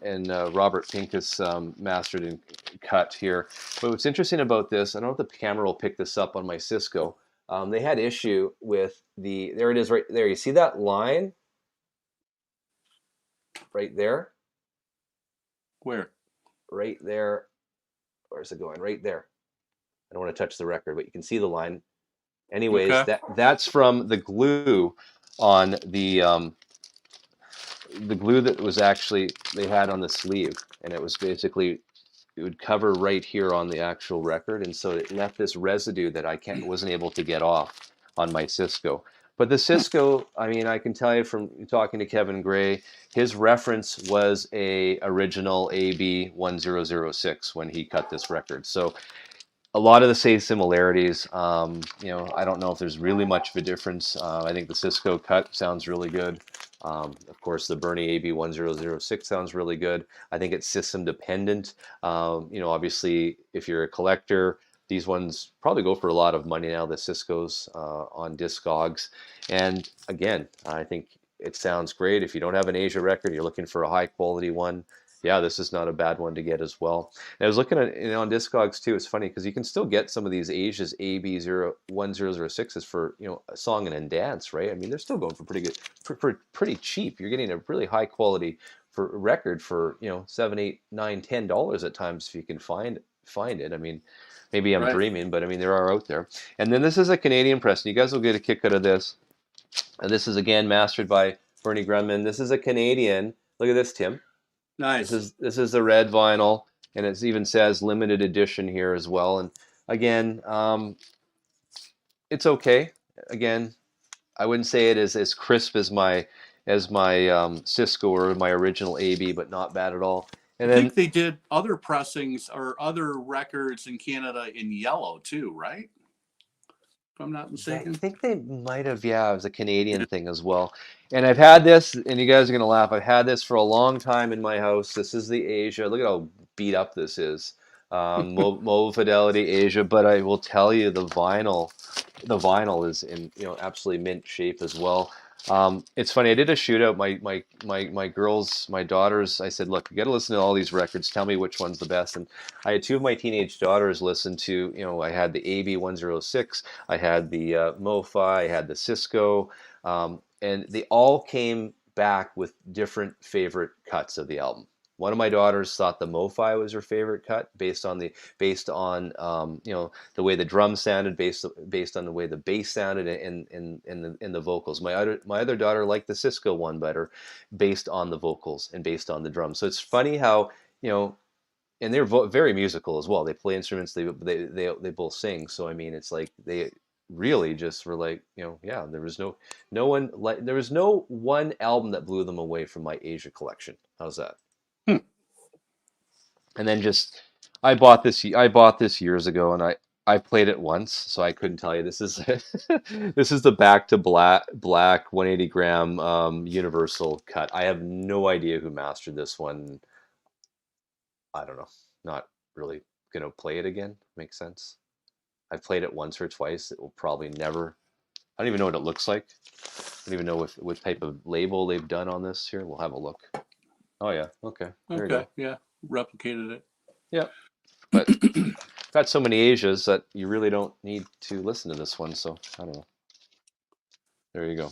Robert Pincus mastered and cut here. But what's interesting about this, I don't know if the camera will pick this up on my Cisco. They had issue with there it is right there. You see that line right there? Where? Right there. Where's it going? Right there. I don't want to touch the record, but you can see the line. Anyways, Okay. that's from the glue on the glue that was actually they had on the sleeve, and it was basically it would cover right here on the actual record, and so it left this residue that I wasn't able to get off on my Cisco. But the Cisco, I mean, I can tell you from talking to Kevin Gray, his reference was a original AB 1006 when he cut this record. So a lot of the same similarities. I don't know if there's really much of a difference. I think the Cisco cut sounds really good. Of course, the Bernie AB 1006 sounds really good. I think it's system dependent. Obviously, if you're a collector, these ones probably go for a lot of money now, the Cisco's on Discogs. And again, I think it sounds great. If you don't have an Asia record, you're looking for a high quality one, Yeah, this is not a bad one to get as well. And I was looking at on Discogs too. It's funny because you can still get some of these Asia's AB1006s for a song and dance, right? I mean, they're still going for pretty good, for pretty cheap. You're getting a really high quality for record for $7, $8, $9, $10 at times if you can find it. I mean, maybe I'm Right. dreaming, but I mean there are out there. And then this is a Canadian press, and you guys will get a kick out of this. And this is again mastered by Bernie Grunman. This is a Canadian. Look at this, Tim. Nice. This is the red vinyl, and it even says limited edition here as well. And again, it's okay. Again, I wouldn't say it is as crisp as my Cisco or my original AB, but not bad at all. I And then think they did other pressings or other records in Canada in yellow too, right? If I'm not I mistaken. think they might have, yeah, it was a Canadian thing as well. And I've had this, and you guys are gonna laugh. I've had this for a long time in my house. This is the Asia. Look at how beat up this is. Mauve Fidelity Asia, but I will tell you the vinyl is in absolutely mint shape as well. It's funny. I did a shootout. My girls, my daughters. I said, look, you got to listen to all these records. Tell me which one's the best. And I had two of my teenage daughters listen to. I had the AB106. I had the MoFi. I had the Cisco, and they all came back with different favorite cuts of the album. One of my daughters thought the MoFi was her favorite cut, based on the way the drums sounded, based on the way the bass sounded, in the vocals. My other daughter liked the Cisco one better, based on the vocals and based on the drums. So it's funny how and they're very musical as well. They play instruments. They both sing. So I mean, it's like they really just were like, yeah. There was no one album that blew them away from my Asia collection. How's that? Hmm. And then just I bought this years ago, and I played it once, so I couldn't tell you. This is this is the Back to Black 180 gram Universal cut. I have no idea who mastered this one. I don't know. Not really gonna play it again. Makes sense. I've played it once or twice. It will probably never. I don't even know what it looks like. I don't even know what type of label they've done on this. Here, we'll have a look. Oh yeah, okay, there you Okay. go. Yeah. Replicated Yeah, but got so many Asias that you really don't need to listen to this one. So I don't know. There you go.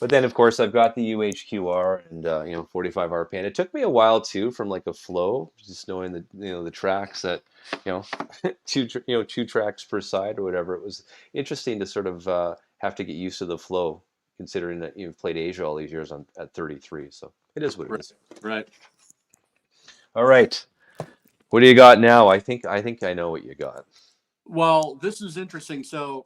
But then, of course, I've got the UHQR and 45 RPM. It took me a while too, from like a flow, just knowing the tracks that you know two tracks per side or whatever. It was interesting to sort of have to get used to the flow, considering that you've played Asia all these years at 33. So it is what it Right. is. Right. All right, what do you got now? I think I know what you got. Well, this is interesting. So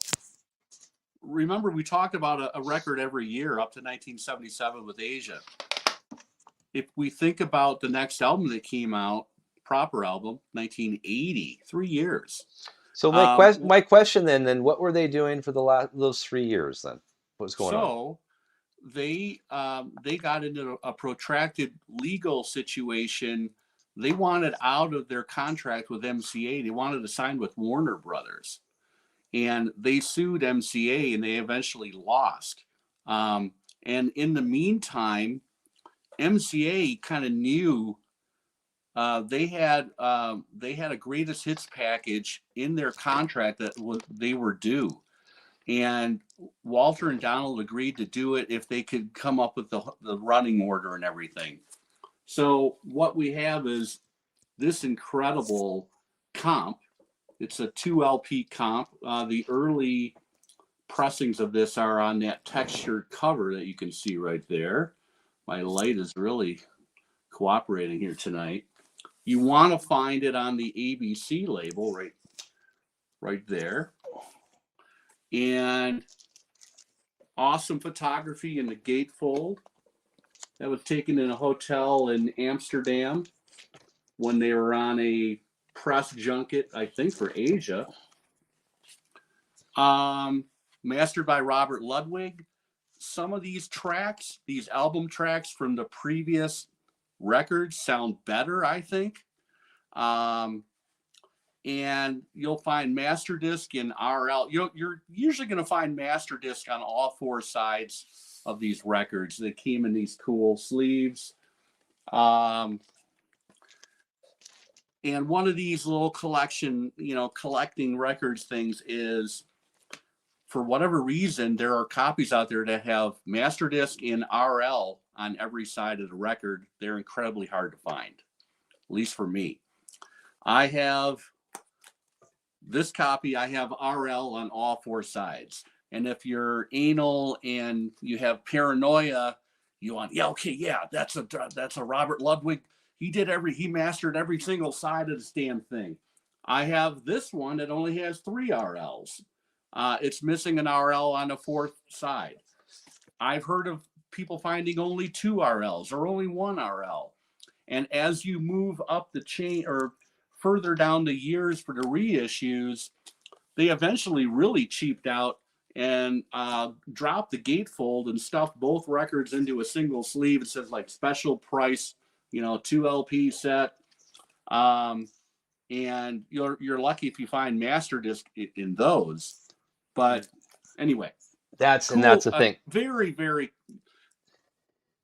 remember, we talked about a record every year up to 1977 with Asia. If we think about the next album that came out, proper album, 1980, 3 years. So my question then what were they doing for those 3 years then? What's going on? So they got into a protracted legal situation. They wanted out of their contract with MCA. They wanted to sign with Warner Brothers, and they sued MCA, and they eventually lost. And in the meantime, MCA kind of knew they had a greatest hits package in their contract that they were due, and Walter and Donald agreed to do it if they could come up with the running order and everything. So what we have is this incredible comp. It's a 2 LP comp. The early pressings of this are on that textured cover that you can see right there. My light is really cooperating here tonight. You want to find it on the ABC label right there. And awesome photography in the gatefold. That was taken in a hotel in Amsterdam when they were on a press junket, I think, for Asia. Mastered by Robert Ludwig. Some of these tracks, these album tracks from the previous records, sound better, I think. and you'll find master disc in RL. You're usually going to find master disc on all four sides of these records. They came in these cool sleeves. And one of these little collecting records things is, for whatever reason, there are copies out there that have master disc in RL on every side of the record. They're incredibly hard to find, at least for me. I have this copy, I have RL on all four sides. And if you're anal and you have paranoia, you want, that's a Robert Ludwig. He mastered every single side of this damn thing. I have this one that only has 3 RLs. It's missing an RL on the fourth side. I've heard of people finding only 2 RLs or only 1 RL. And as you move up the chain or further down the years for the reissues, they eventually really cheaped out and dropped the gatefold and stuffed both records into a single sleeve. It says like special price, 2 LP set. And you're lucky if you find master disc in those. But anyway, that's the thing. Very, very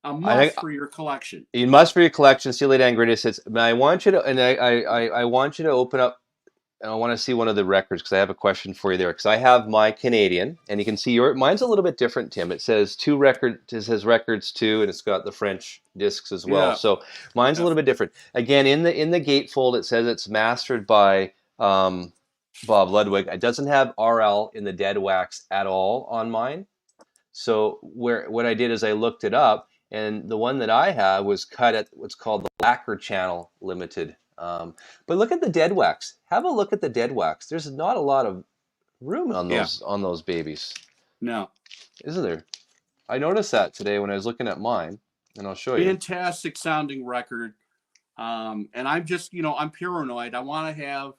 a must for your collection. You must for your collection, Steely Dan Greatest Hits. But I want you to, and I want you to open up, and I want to see one of the records because I have a question for you there. Because I have my Canadian, and you can see mine's a little bit different, Tim. It says it says records 2, and it's got the French discs as well. Yeah. So mine's a little bit different. Again, in the gatefold, it says it's mastered by Bob Ludwig. It doesn't have RL in the dead wax at all on mine. So what I did is I looked it up. And the one that I have was cut at what's called the Lacquer Channel Limited. But look at the dead wax. Have a look at the dead wax. There's not a lot of room on those babies. No. Isn't there? I noticed that today when I was looking at mine, and I'll show you. Fantastic sounding record. And I'm just, I'm paranoid. I want to have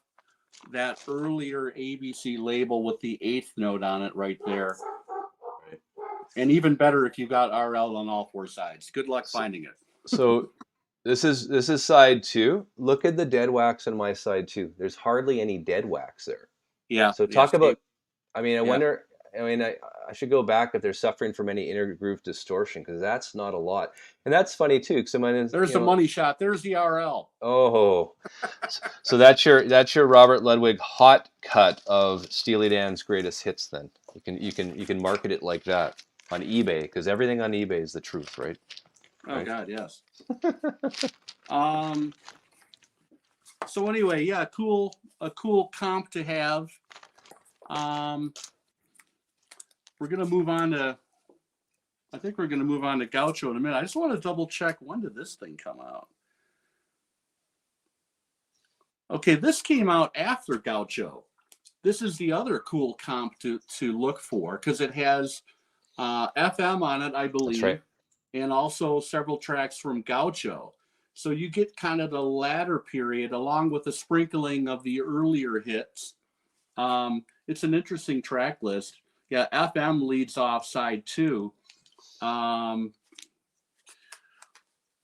that earlier ABC label with the 8th note on it right there. And even better if you got RL on all 4 sides. Good luck finding it. So this is side 2. Look at the dead wax on my side 2. There's hardly any dead wax there. Yeah. So talk about. I mean, I wonder. I mean, I should go back if they're suffering from any intergroove distortion because that's not a lot. And that's funny too. Because there's the money shot. There's the RL. Oh. So that's your Robert Ludwig hot cut of Steely Dan's greatest hits. Then you can market it like that on eBay because everything on eBay is the truth, right? Oh right? God, yes. So anyway, yeah, a cool comp to have. We're gonna move on to. I think we're gonna move on to Gaucho in a minute. I just want to double check, when did this thing come out? Okay, this came out after Gaucho. This is the other cool comp to look for because it has FM on it, I believe. That's right. And also several tracks from Gaucho. So you get kind of the latter period along with a sprinkling of the earlier hits. It's an interesting track list. Yeah, FM leads off side 2.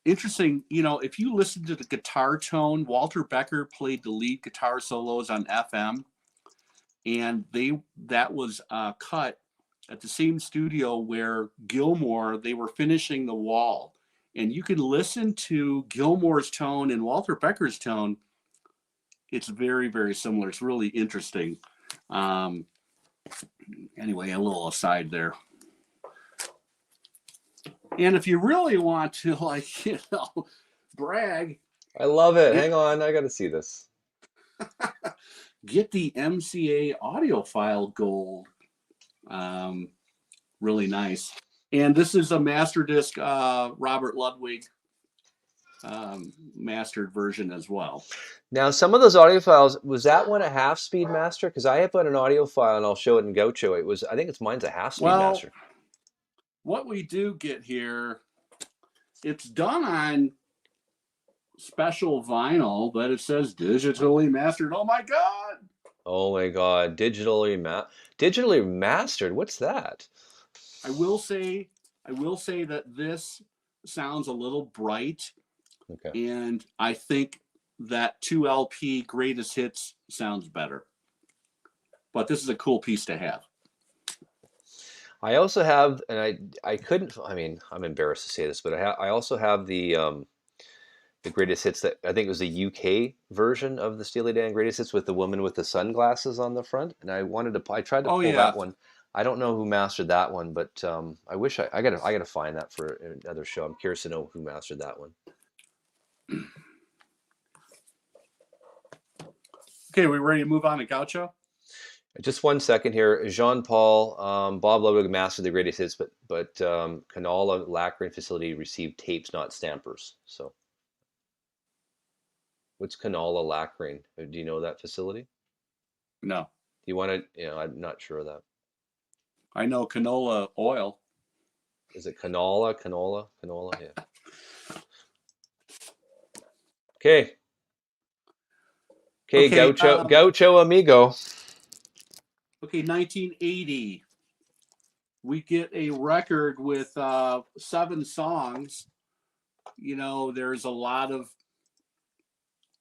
Interesting, if you listen to the guitar tone, Walter Becker played the lead guitar solos on FM, and that was cut at the same studio where Gilmour, they were finishing The Wall. And you can listen to Gilmour's tone and Walter Becker's tone. It's very, very similar. It's really interesting. Anyway, a little aside there. And if you really want to, brag. I love it. Hang on. I got to see this. Get the MCA Audiophile Gold. Really nice. And this is a master disc, Robert Ludwig mastered version as well. Now, some of those audiophiles, was that one a half-speed master? Because I have got an audiophile, and I'll show it in Gaucho. I think mine's a half-speed master. What we do get here, it's done on special vinyl, but it says digitally mastered. Oh my God! Oh my God! Digitally mastered. What's that? I will say that this sounds a little bright. Okay. And I think that 2 LP greatest hits sounds better. But this is a cool piece to have. I also have, and I couldn't. I mean, I'm embarrassed to say this, but I also have the greatest hits that I think it was the UK version of the Steely Dan greatest hits with the woman with the sunglasses on the front, and I tried to Oh pull yeah. that one. I don't know who mastered that one, but I wish I gotta find that for another show. I'm curious to know who mastered that one. Okay, we ready to move on to Gaucho? Just one second here. Jean Paul, Bob Ludwig mastered the greatest hits, but Canala Lacquering Facility received tapes, not stampers. So, what's Canala Lacquering? Do you know that facility? No. Do you want to? I'm not sure of that. I know canola oil. Is it canola? Canola? Yeah. Okay. Okay, Okay. Gaucho Amigo. Okay, 1980. We get a record with 7 songs. You know, there's a lot of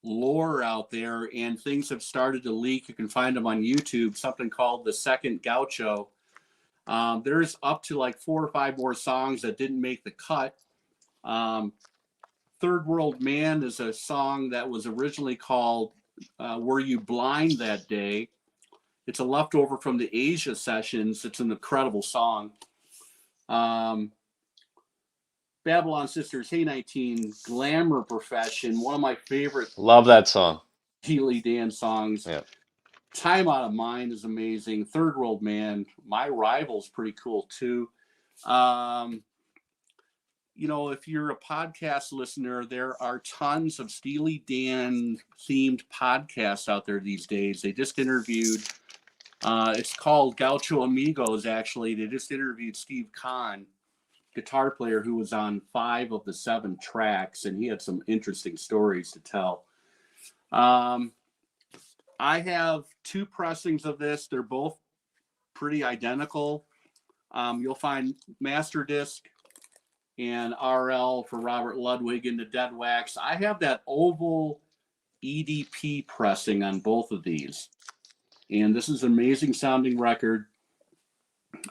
lore out there, and things have started to leak. You can find them on YouTube. Something called the Second Gaucho. There's up to like 4 or 5 more songs that didn't make the cut. Third World Man is a song that was originally called Were You Blind That Day? It's a leftover from the Asia sessions. It's an incredible song. Babylon Sisters, Hey 19, Glamour Profession, one of my favorite Love that song. Steely Dan songs. Yeah. Time Out of Mind is amazing. Third World Man, My Rival's pretty cool too. You know, if you're a podcast listener, there are tons of Steely Dan themed podcasts out there these days. They just interviewed, it's called Gaucho Amigos, actually. They just interviewed Steve Kahn, guitar player who was on 5 of the 7 tracks, and he had some interesting stories to tell. I have 2 pressings of this. They're both pretty identical. You'll find master disc and RL for Robert Ludwig in the Dead Wax. I have that oval EDP pressing on both of these. And this is an amazing sounding record.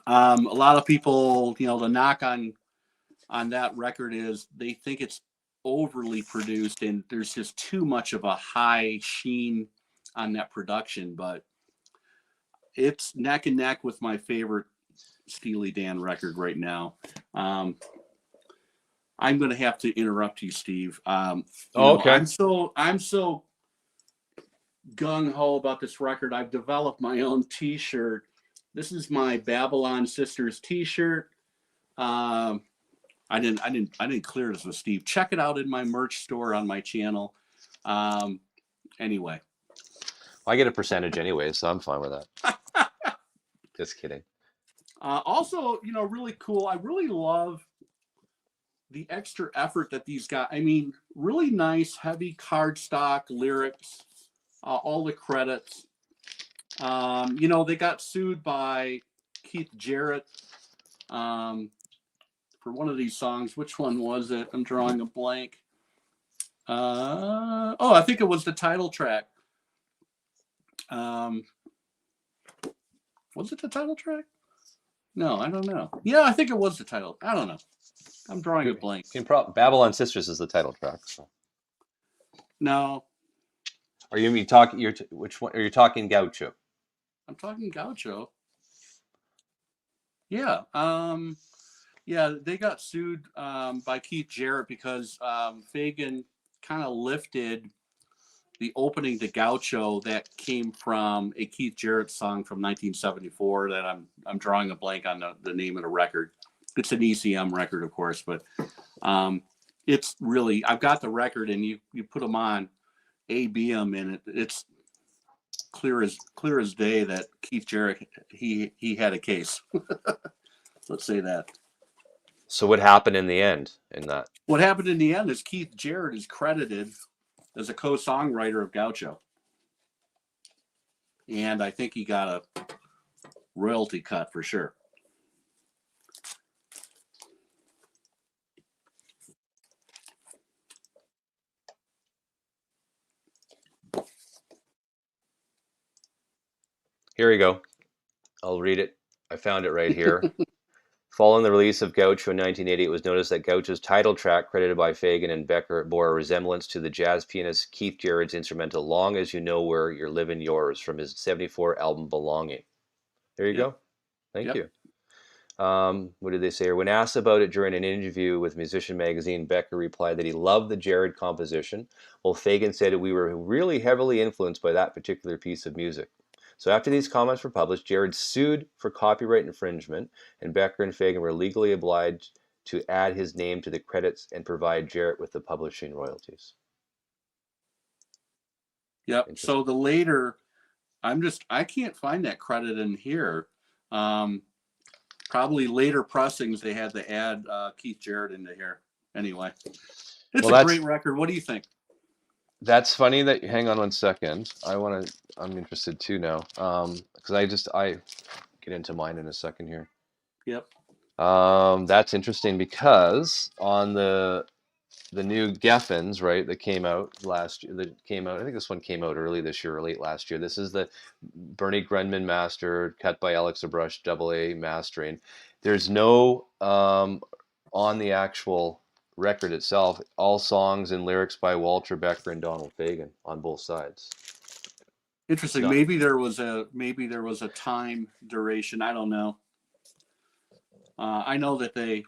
A lot of people, you know, the knock on that record is they think it's overly produced and there's just too much of a high sheen on that production, but it's neck and neck with my favorite Steely Dan record right now. I'm going to have to interrupt you, Steve. Okay. I'm so gung ho about this record. I've developed my own T-shirt. This is my Babylon Sisters T-shirt. I didn't clear this with Steve. Check it out in my merch store on my channel. Anyway, I get a percentage anyway, so I'm fine with that. Just kidding. Also, you know, really cool. I really love the extra effort that these guys. I mean, really nice, heavy cardstock lyrics. All the credits. You know, they got sued by Keith Jarrett for one of these songs. Which one was it? I'm drawing a blank. I think it was the title track. Was it the title track? No, I don't know. Yeah, I think it was the title. I don't know. I'm drawing a blank. Babylon Sisters is the title track. So. No. Are you talking? Which one? Are you talking Gaucho? I'm talking Gaucho. Yeah. Yeah, they got sued by Keith Jarrett because Fagan kind of lifted the opening to Gaucho that came from a Keith Jarrett song from 1974 that I'm drawing a blank on the name of the record. It's an ECM record, of course, but it's really, I've got the record and you put them on ABM in it. It's clear as day that Keith Jarrett, he had a case. Let's say that. So what happened in the end in that? What happened in the end is Keith Jarrett is credited as a co-songwriter of Gaucho. And I think he got a royalty cut for sure. Here we go. I'll read it. I found it right here. Following the release of Gaucho in 1980, it was noticed that Gaucho's title track, credited by Fagen and Becker, bore a resemblance to the jazz pianist Keith Jarrett's instrumental "Long as You Know Where You're Living Yours" from his '74 album "Belonging." There you Yep. go. Thank Yep. you. What did they say? When asked about it during an interview with Musician Magazine, Becker replied that he loved the Jarrett composition, while Fagen said we were really heavily influenced by that particular piece of music. So after these comments were published, Jarrett sued for copyright infringement, and Becker and Fagen were legally obliged to add his name to the credits and provide Jarrett with the publishing royalties. Yep. So Interesting. the later, I can't find that credit in here. Probably later pressings, they had to add Keith Jarrett into here. Anyway, it's Well, a great record. What do you think? that's funny that. Hang on one second. I'm interested too now. Because I get into mine in a second here. Yep. That's interesting because on the new Geffens, right, that came out last year, I think this one came out early this year or late last year. This is the Bernie Grundman mastered, cut by Alex Abrush, double A mastering. There's no, on the actual record itself, all songs and lyrics by Walter Becker and Donald Fagen on both sides. It's Interesting. not, Maybe there was a time duration. I don't know. I know that they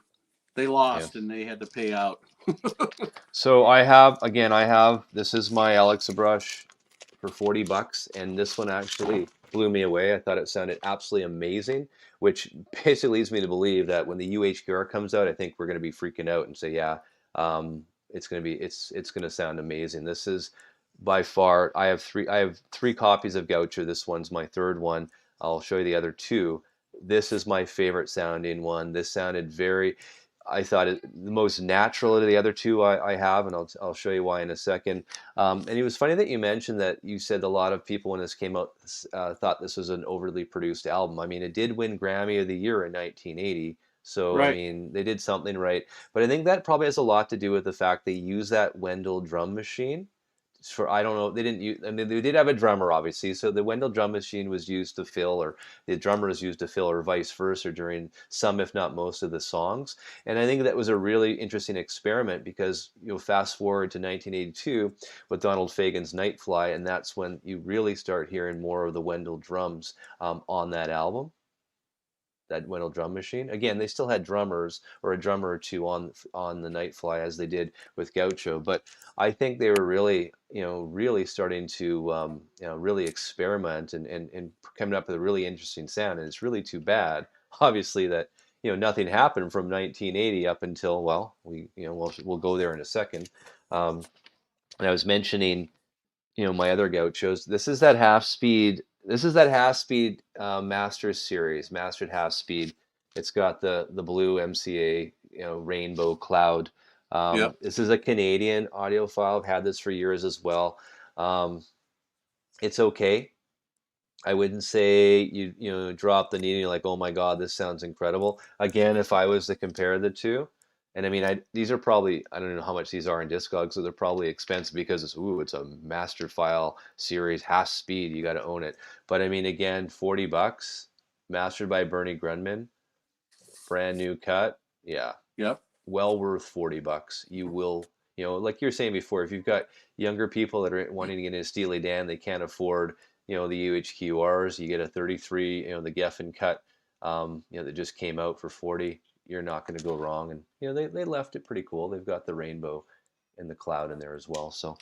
yeah. lost and they had to pay out. So this is my Alexa brush for $40, and this one actually blew me away. I thought it sounded absolutely amazing, which basically leads me to believe that when the UHQR comes out, I think we're going to be freaking out and say, yeah, it's going to sound amazing. This is by far, I have three copies of Gaucho. This one's my third one. I'll show you the other two. This is my favorite sounding one. This sounded very, I thought the most natural of the other two I have, and I'll show you why in a second. And it was funny that you mentioned that you said a lot of people when this came out thought this was an overly produced album. I mean, it did win Grammy of the Year in 1980. So, I Right. mean, they did something right. But I think that probably has a lot to do with the fact they use that Wendell drum machine for, I don't know, they didn't use, I mean, they did have a drummer obviously, so the Wendell drum machine was used to fill, or the drummer is used to fill, or vice versa during some if not most of the songs. And I think that was a really interesting experiment because fast forward to 1982 with Donald Fagen's Nightfly, and that's when you really start hearing more of the Wendell drums on that album, that Wendell drum machine. Again, they still had drummers or a drummer or two on the Nightfly as they did with Gaucho, but I think they were really, really starting to, really experiment and coming up with a really interesting sound. And it's really too bad, obviously, that nothing happened from 1980 up until, well, we'll go there in a second. Um, and I was mentioning my other Gauchos. This is that half speed. This is that half speed Masters series, mastered half speed. It's got the blue MCA, rainbow cloud. Yep. This is a Canadian audiophile. I've had this for years as well. Um, it's okay. I wouldn't say drop the needle and you're like, oh my God, this sounds incredible. Again, if I was to compare the two, and I mean, these are probably, I don't know how much these are in Discogs, so they're probably expensive because it's a master file series, half speed, you got to own it. But I mean, again, $40, mastered by Bernie Grundman, brand new cut, yeah, Yep. well worth $40. You will, like you were saying before, if you've got younger people that are wanting to get into Steely Dan, they can't afford, the UHQRs. You get a 33, the Geffen cut, that just came out for 40. You're not going to go wrong. And they left it pretty cool. They've got the rainbow and the cloud in there as well. So,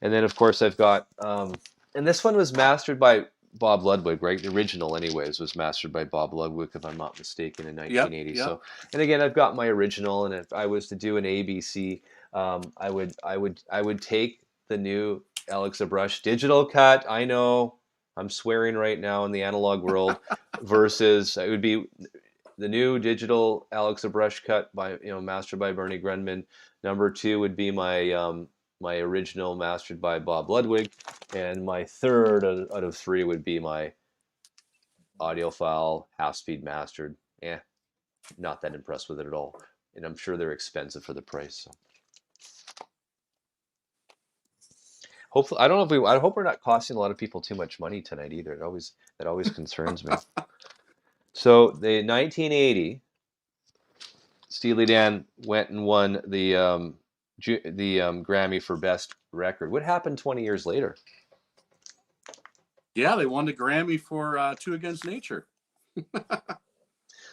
and then of course I've got, and this one was mastered by Bob Ludwig, right? The original, anyways, was mastered by Bob Ludwig, if I'm not mistaken, in Yep. 1980. Yep. So, and again, I've got my original, and if I was to do an ABC, I would take the new Alexa Brush digital cut. I know I'm swearing right now in the analog world, versus it would be the new digital Alexa Brush cut by mastered by Bernie Grundman. Number two would be my original mastered by Bob Ludwig, and my third out of three would be my audiophile half speed mastered. Yeah, not that impressed with it at all, and I'm sure they're expensive for the price. So Hopefully, I don't know if we. I hope we're not costing a lot of people too much money tonight either. That always concerns me. So the 1980, Steely Dan went and won the Grammy for Best Record. What happened 20 years later? Yeah, they won the Grammy for Two Against Nature.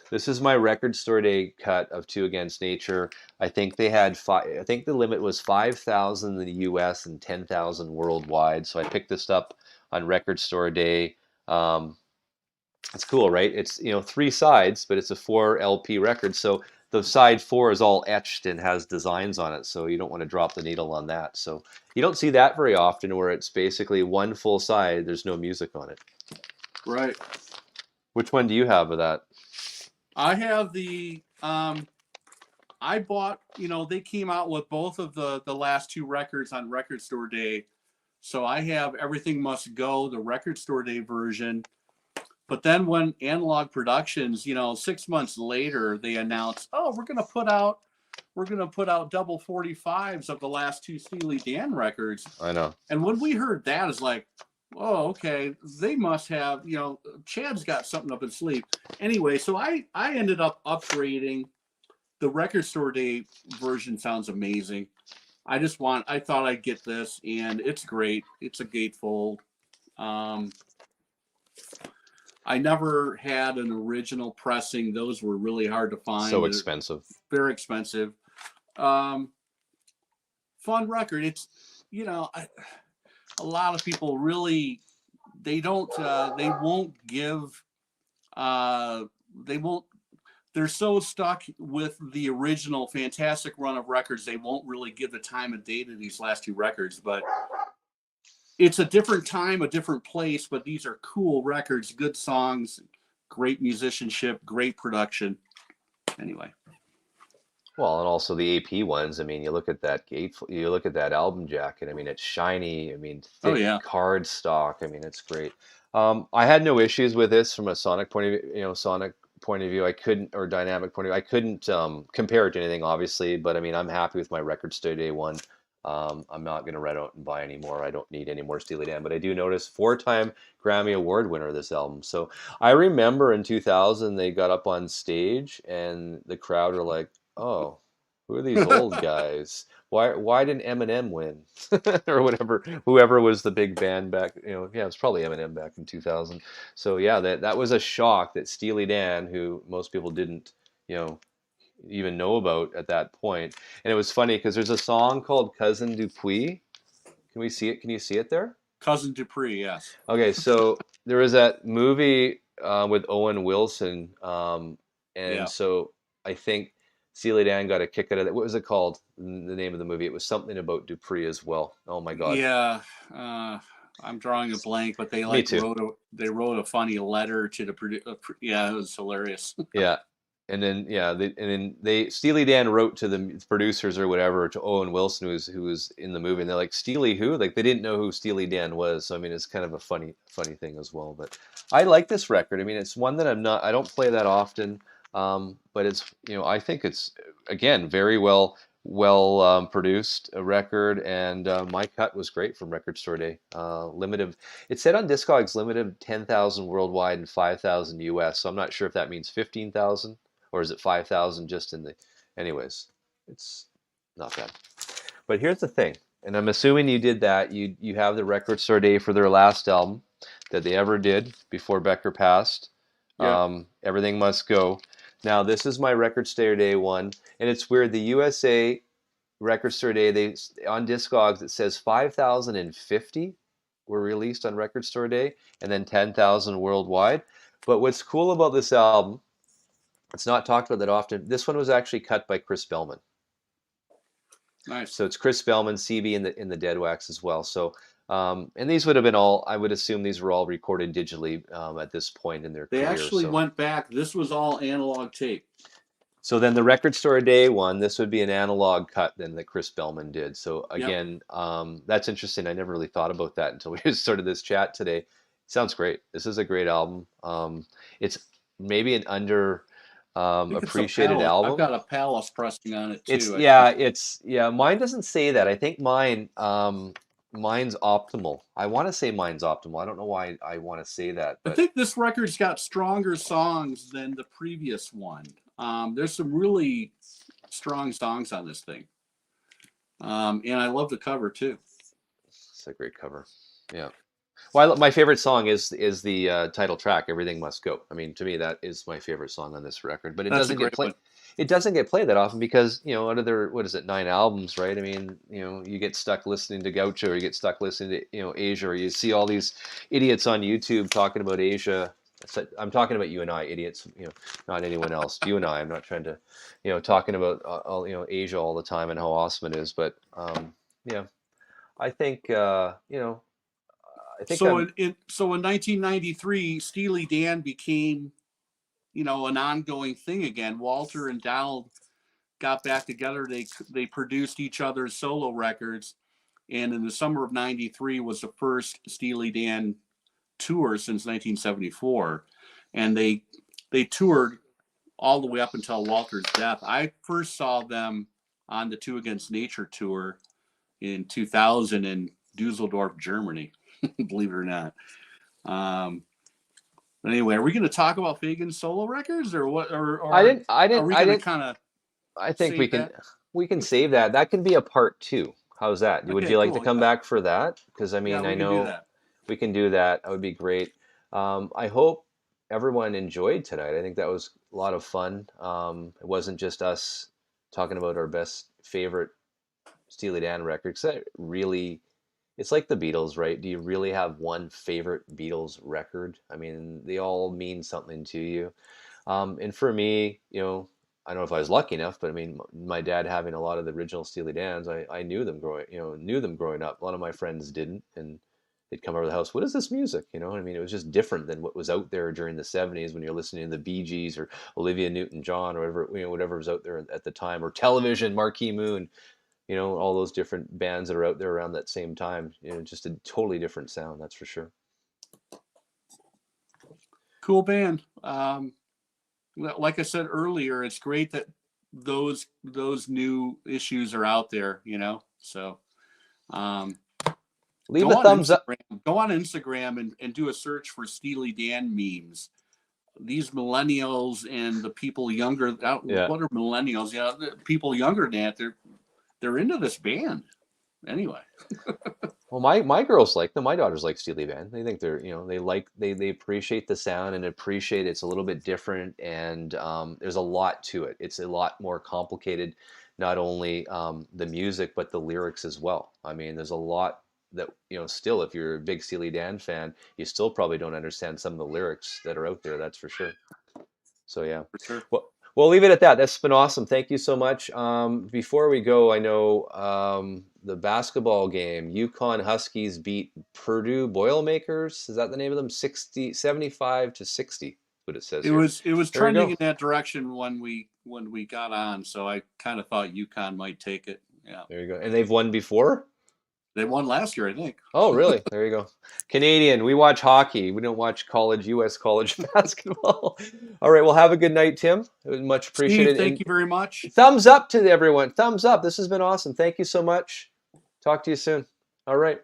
This is my Record Store Day cut of Two Against Nature. I think they had five. I think the limit was 5,000 in the U.S. and 10,000 worldwide. So I picked this up on Record Store Day. It's cool, right? It's 3 sides, but it's a 4 LP record. So the side 4 is all etched and has designs on it. So you don't want to drop the needle on that. So you don't see that very often, where it's basically one full side. There's no music on it. Right. Which one do you have of that? I have the. I bought. They came out with both of the last 2 records on Record Store Day, so I have Everything Must Go, the Record Store Day version. But then when Analog Productions, 6 months later, they announced, "Oh, we're gonna put out double 45s of the last 2 Steely Dan records." I know. And when we heard that, it's like, oh, okay, they must have, Chad's got something up his sleeve. Anyway, so I ended up upgrading. The Record Store Day version sounds amazing. I thought I'd get this, and it's great. It's a gatefold. I never had an original pressing. Those were really hard to find. So expensive. Very expensive. Fun record. It's, a lot of people really, they won't give, they're so stuck with the original fantastic run of records, they won't really give the time and date of these last 2 records. But it's a different time, a different place, but these are cool records, good songs, great musicianship, great production. Anyway. Well, and also the AP ones. I mean, you look at that you look at that album jacket. I mean, it's shiny. I mean, thick card stock. I mean, it's great. I had no issues with this from a sonic point of view. Sonic point of view, I couldn't, or dynamic point of view, I couldn't compare it to anything, obviously. But I mean, I'm happy with my Record Store Day one. I'm not going to rent out and buy any more. I don't need any more Steely Dan. But I do notice 4-time Grammy Award winner, this album. So I remember in 2000 they got up on stage and the crowd were like, "Oh, who are these old guys? Why didn't Eminem win?" Or whatever, whoever was the big band back, yeah, it's probably Eminem back in 2000. So yeah, that was a shock that Steely Dan, who most people didn't, even know about at that point. And it was funny because there's a song called Cousin Dupuis. Can we see it? Can you see it there? Cousin Dupree, yes. Okay, so there was that movie with Owen Wilson, so I think Steely Dan got a kick out of that. What was it called? The name of the movie? It was something about Dupree as well. Oh my God. Yeah, I'm drawing a blank, but they wrote a funny letter to the producer. Yeah, it was hilarious. Yeah. And then Steely Dan wrote to the producers or whatever, to Owen Wilson, who was in the movie, and they're like, "Steely who?" Like, they didn't know who Steely Dan was. So I mean, it's kind of a funny thing as well. But I like this record. I mean, it's one that I don't play that often, but it's, I think it's, again, very well produced a record, and my cut was great from Record Store Day. Limited, it said on Discogs limited 10,000 worldwide and 5,000 US. So I'm not sure if that means 15,000. Or is it 5,000 just in the... Anyways, it's not bad. But here's the thing, and I'm assuming you did that. You have the Record Store Day for their last album that they ever did before Becker passed. Yeah. Everything Must Go. Now, this is my Record Store Day one, and it's weird. The USA Record Store Day, on Discogs, it says 5,050 were released on Record Store Day, and then 10,000 worldwide. But what's cool about this album, it's not talked about that often. This one was actually cut by Chris Bellman. Nice. So it's Chris Bellman, CB in the Dead Wax as well. So and these would have been all, I would assume these were all recorded digitally at this point in their career. They actually went back. This was all analog tape. So then the Record Store Day one, this would be an analog cut then that Chris Bellman did. So again, that's interesting. I never really thought about that until we started this chat today. Sounds great. This is a great album. It's maybe an appreciated album. I've got a Palace pressing on it too. Mine doesn't say that. I think mine Mine's Optimal. I want to say Mine's Optimal. I don't know why I want to say that, I but think this record's got stronger songs than the previous one. There's some really strong songs on this thing. And I love the cover too. it's a great cover. Yeah. Well, my favorite song is the title track, "Everything Must Go." I mean, to me, that is my favorite song on this record. But it That's a doesn't get great played. one. It doesn't get played that often because out of their, what is it, 9 albums, right? I mean, you get stuck listening to Gaucho, or you get stuck listening to Asia, or you see all these idiots on YouTube talking about Asia. I'm talking about you and I, idiots. Not anyone else. You and I. I'm not trying to, talking about all Asia all the time and how awesome it is. But yeah, I think I think So I'm. in 1993, Steely Dan became, an ongoing thing again. Walter and Donald got back together. They produced each other's solo records, and in the summer of '93 was the first Steely Dan tour since 1974, and they toured all the way up until Walter's death. I first saw them on the Two Against Nature tour in 2000 in Dusseldorf, Germany. Believe it or not. But anyway, are we going to talk about Fagen's solo records, or what? I Or didn't. I are didn't. we I going to didn't. kind of I think we save can that? we can save that. That can be a part two. How's that? Would Okay, you like to cool. come Yeah, back for that? Because I yeah, mean, I we can do know that. we can do that. That would be great. I hope everyone enjoyed tonight. I think that was a lot of fun. It wasn't just us talking about our best favorite Steely Dan records. That really, it's like the Beatles, right? Do you really have one favorite Beatles record? I mean, they all mean something to you. And for me, I don't know if I was lucky enough, but I mean, my dad having a lot of the original Steely Dans, I knew them growing up. A lot of my friends didn't, and they'd come over to the house. What is this music? I mean, it was just different than what was out there during the '70s when you're listening to the Bee Gees or Olivia Newton-John or whatever was out there at the time, or Television, Marquee Moon. All those different bands that are out there around that same time. Just a totally different sound, that's for sure. Cool band. Like I said earlier, it's great that those new issues are out there. So Leave a thumbs up. Go on Instagram and do a search for Steely Dan memes. These millennials and the people younger. Yeah. What are millennials? Yeah, the people younger than that. They're into this band. Anyway. Well, my girls like them. My daughters like Steely Dan. They think they appreciate the sound and appreciate it's a little bit different, and there's a lot to it. It's a lot more complicated, not only the music but the lyrics as well. I mean, there's a lot that still, if you're a big Steely Dan fan, you still probably don't understand some of the lyrics that are out there. That's for sure. So yeah. For sure. Well, we'll leave it at that. That's been awesome. Thank you so much. Before we go, I know the basketball game, Yukon Huskies beat Purdue Boilermakers. Is that the name of them? 75-60. What it says It here. was There we trending go. in that direction when we got on, so I kind of thought UConn might take it. Yeah, There you go. And they've won before? they won last year, I think. Oh, really? There you go. Canadian, we watch hockey. We don't watch U.S. college basketball. All right. Well, have a good night, Tim. It was much appreciated. Steve, thank And you very much. thumbs up to everyone. Thumbs up. This has been awesome. Thank you so much. Talk to you soon. All right.